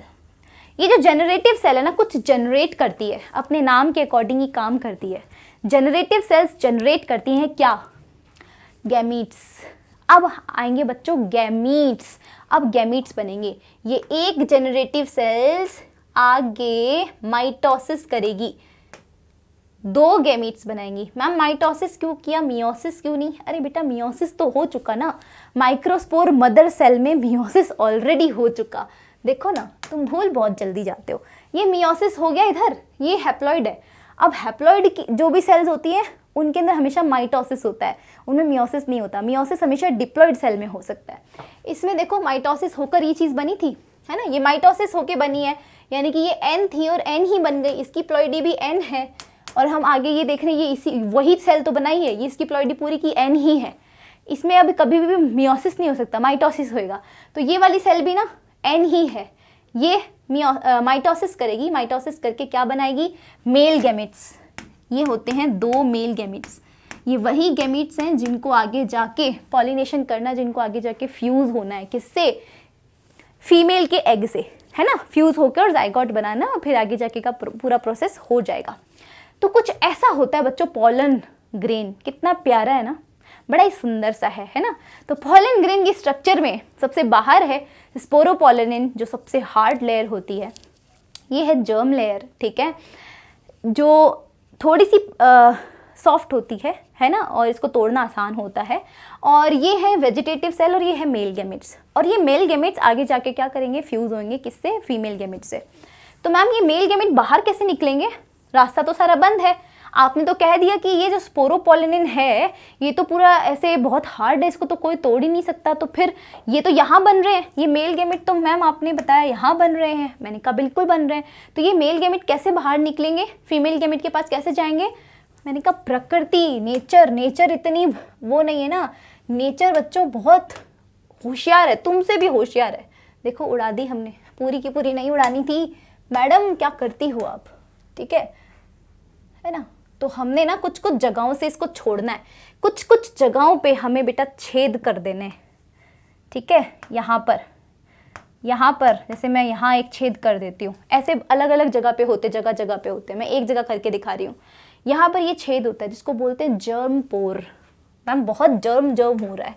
ये जो जेनरेटिव सेल है ना, कुछ जनरेट करती है, अपने नाम के अकॉर्डिंग ही काम करती है। जेनरेटिव सेल्स जनरेट करती हैं क्या? गैमीट्स। अब आएंगे बच्चों गैमीट्स। अब गैमीट्स बनेंगे। ये एक जेनरेटिव सेल्स आगे माइटोसिस करेगी, 2 गैमीट्स बनाएंगी। मैम माइटोसिस क्यों किया, मियोसिस क्यों नहीं? अरे बेटा मियोसिस तो हो चुका ना, माइक्रोस्पोर मदर सेल में मियोसिस ऑलरेडी हो चुका। देखो ना, तुम भूल बहुत जल्दी जाते हो। ये मियोसिस हो गया इधर, ये हैप्लॉइड है। अब हैप्लॉइड की जो भी सेल्स होती हैं उनके अंदर हमेशा माइटोसिस होता है, उनमें मियोसिस नहीं होता। मियोसिस हमेशा डिप्लॉइड सेल में हो सकता है। इसमें देखो माइटोसिस होकर ये चीज़ बनी थी, है ना, ये माइटोसिस होकर बनी है, यानी कि ये एन थी और एन ही बन गई। इसकी प्लॉइडी भी एन है और हम आगे ये देख रहे हैं, ये इसी वही सेल तो बनाई है, ये इसकी प्लॉइडी पूरी की एन ही है। इसमें अब कभी भी मियोसिस नहीं हो सकता, माइटोसिस होएगा। तो ये वाली सेल भी ना एन ही है, ये माइटोसिस करेगी, माइटोसिस करके क्या बनाएगी, मेल गैमेट्स। ये होते हैं 2 मेल गैमेट्स। ये वही गैमेट्स हैं जिनको आगे जाके पॉलिनेशन करना, जिनको आगे जाके फ्यूज होना है, किससे, फीमेल के एग से, है ना, फ्यूज होकर और जाइगोट बनाना, और फिर आगे जाके का पूरा प्रोसेस हो जाएगा। तो कुछ ऐसा होता है बच्चों पॉलन ग्रेन, कितना प्यारा है ना, बड़ा ही सुंदर सा है ना। तो पॉलन ग्रेन की स्ट्रक्चर में सबसे बाहर है स्पोरोपोलिन, जो सबसे हार्ड लेयर होती है। ये है जर्म लेयर, ठीक है, जो थोड़ी सी सॉफ्ट होती है ना, और इसको तोड़ना आसान होता है। और ये है वेजिटेटिव सेल और ये है मेल गैमेट्स। और ये मेल गैमेट्स आगे जाके क्या करेंगे, फ्यूज होंगे किससे, फीमेल गैमेट से। तो मैम ये मेल गैमेट बाहर कैसे निकलेंगे, रास्ता तो सारा बंद है। आपने तो कह दिया कि ये जो स्पोरोपोलिन है ये तो पूरा ऐसे बहुत हार्ड है, इसको तो कोई तोड़ ही नहीं सकता, तो फिर ये तो यहाँ बन रहे हैं, ये मेल गैमेट तो मैम आपने बताया यहाँ बन रहे हैं। मैंने कहा बिल्कुल बन रहे हैं। तो ये मेल गैमेट कैसे बाहर निकलेंगे, फीमेल गैमेट के पास कैसे जाएंगे। मैंने कहा प्रकृति, नेचर इतनी वो नहीं है ना, नेचर बच्चों बहुत होशियार है, तुमसे भी होशियार है। देखो उड़ा दी हमने, पूरी की पूरी नहीं उड़ानी थी मैडम, क्या करती हो आप, ठीक है ना। तो हमने ना कुछ कुछ जगहों से इसको छोड़ना है, कुछ कुछ जगहों पे हमें बेटा छेद कर देने, ठीक है। यहाँ पर जैसे मैं यहाँ एक छेद कर देती हूँ, ऐसे अलग अलग जगह पे होते, जगह जगह पे होते, मैं एक जगह करके दिखा रही हूँ। यहाँ पर ये छेद होता है जिसको बोलते हैं जर्म पोर। मैम बहुत जर्म हो रहा है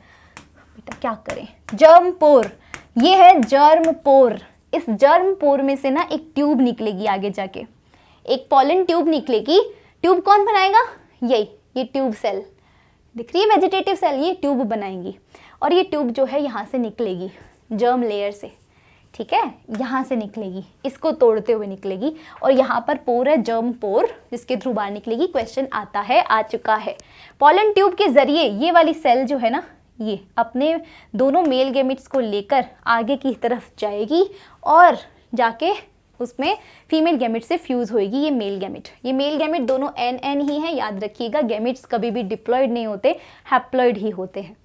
बेटा, क्या करें, जर्म पोर, ये है जर्म पोर। इस जर्म पोर में से ना एक ट्यूब निकलेगी आगे जाके, एक पॉलन ट्यूब निकलेगी। ट्यूब कौन बनाएगा, यही ये ट्यूब सेल दिख रही है, वेजिटेटिव सेल, ये ट्यूब बनाएंगी। और ये ट्यूब जो है यहाँ से निकलेगी जर्म लेयर से, ठीक है, यहाँ से निकलेगी, इसको तोड़ते हुए निकलेगी। और यहाँ पर पोर है, जर्म पोर, जिसके थ्रू बाहर निकलेगी। क्वेश्चन आता है, आ चुका है। पॉलन ट्यूब के जरिए ये वाली सेल जो है ना, ये अपने दोनों मेल गैमेट्स को लेकर आगे की तरफ जाएगी और जाके उसमें फीमेल गैमेट से फ्यूज होएगी ये मेल गैमेट दोनों एन ही है, याद रखिएगा। गैमेट्स कभी भी डिप्लॉयड नहीं होते, हैप्लॉयड ही होते हैं।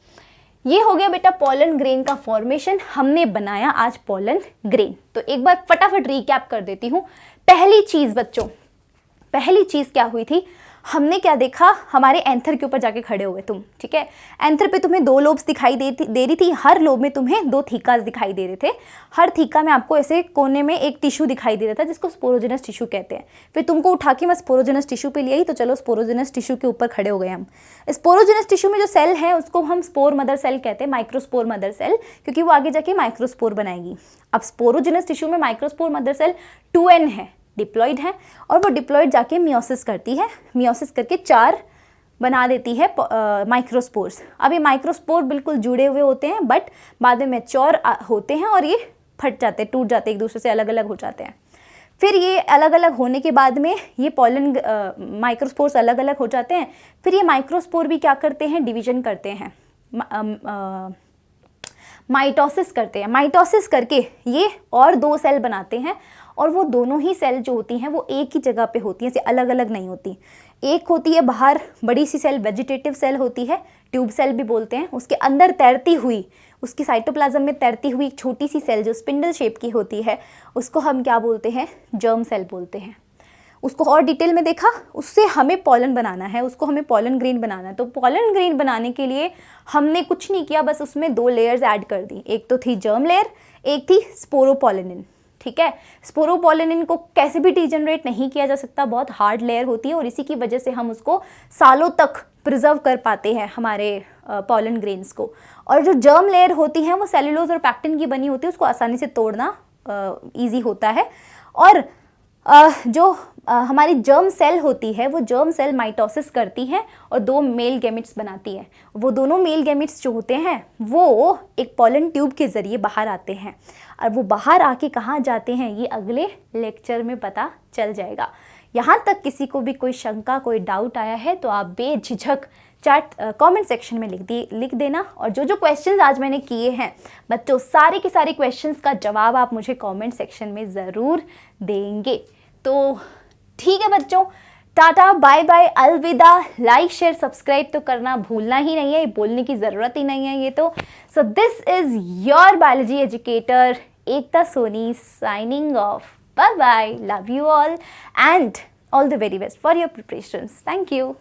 ये हो गया बेटा पॉलन ग्रेन का फॉर्मेशन, हमने बनाया आज पॉलन ग्रेन। तो एक बार फटाफट रिकैप कर देती हूँ। पहली चीज बच्चों, पहली चीज क्या हुई थी, हमने क्या देखा, हमारे एंथर के ऊपर जाके खड़े हुए तुम, ठीक है। एंथर पे तुम्हें 2 लोब्स दिखाई दे रही थी, हर लोब में तुम्हें 2 थीकास दिखाई दे रहे थे। हर थीका में आपको ऐसे कोने में एक टिश्यू दिखाई दे रहा था जिसको स्पोरोजेनस टिश्यू कहते हैं। फिर तुमको उठा के मैं स्पोरोजेनस टिश्यू पे ले आई, तो चलो स्पोरोजेनस टिश्यू के ऊपर खड़े हो गए हम। स्पोरोजेनस टिश्यू में जो सेल है उसको हम स्पोर मदर सेल कहते हैं, माइक्रोस्पोर मदर सेल, क्योंकि वो आगे जाके माइक्रोस्पोर बनाएगी। अब स्पोरोजेनस टिश्यू में माइक्रोस्पोर मदर सेल 2n है, डिप्लॉइड है, और वो डिप्लॉइड जाके मियोसिस करती है, मियोसिस करके 4 बना देती है माइक्रोस्पोर्स। अब ये माइक्रोस्पोर बिल्कुल जुड़े हुए होते हैं, बट बाद में मैच्योर होते हैं और ये फट जाते हैं, टूट जाते हैं, एक दूसरे से अलग अलग हो जाते हैं। फिर ये अलग अलग होने के बाद में ये पॉलन माइक्रोस्पोर्स अलग अलग हो जाते हैं। फिर ये माइक्रोस्पोर भी क्या करते हैं, डिवीजन करते हैं, माइटोसिस करते हैं। माइटोसिस करके ये और 2 सेल बनाते हैं, और वो दोनों ही सेल जो होती हैं वो एक ही जगह पे होती हैं, ऐसे अलग अलग नहीं होती। एक होती है बाहर बड़ी सी सेल, वेजिटेटिव सेल होती है, ट्यूब सेल भी बोलते हैं। उसके अंदर तैरती हुई, उसकी साइटोप्लाज्म में तैरती हुई एक छोटी सी सेल जो स्पिंडल शेप की होती है, उसको हम क्या बोलते हैं, जर्म सेल बोलते हैं। उसको और डिटेल में देखा, उससे हमें पॉलन बनाना है, उसको हमें पॉलन ग्रेन बनाना है। तो पॉलन ग्रेन बनाने के लिए हमने कुछ नहीं किया, बस उसमें 2 लेयर्स ऐड कर दी। एक तो थी जर्म लेयर, एक थी स्पोरोपोलिन, ठीक है। स्पोरोपोलिन को कैसे भी डिजनरेट नहीं किया जा सकता, बहुत हार्ड लेयर होती है, और इसी की वजह से हम उसको सालों तक प्रिजर्व कर पाते हैं हमारे पॉलन ग्रेन्स को। और जो जर्म लेयर होती है वो सेलुलोज और पैक्टिन की बनी होती है, उसको आसानी से तोड़ना ईजी होता है। और जो हमारी जर्म सेल होती है वो जर्म सेल माइटोसिस करती है और 2 मेल गैमेट्स बनाती है। वो दोनों मेल गैमेट्स जो होते हैं वो एक पॉलन ट्यूब के ज़रिए बाहर आते हैं, और वो बाहर आके कहाँ जाते हैं ये अगले लेक्चर में पता चल जाएगा। यहाँ तक किसी को भी कोई शंका, कोई डाउट आया है तो आप बेझिझक कमेंट सेक्शन में लिख देना। और जो क्वेश्चंस आज मैंने किए हैं बच्चों, सारे के सारे क्वेश्चंस का जवाब आप मुझे कमेंट सेक्शन में ज़रूर देंगे। तो ठीक है बच्चों, टाटा बाय बाय, अलविदा। लाइक शेयर सब्सक्राइब तो करना भूलना ही नहीं है, बोलने की ज़रूरत ही नहीं है ये तो। So this is your biology educator Ekta Soni signing off. Bye bye. Love you all and all the very best for your preparations. Thank you.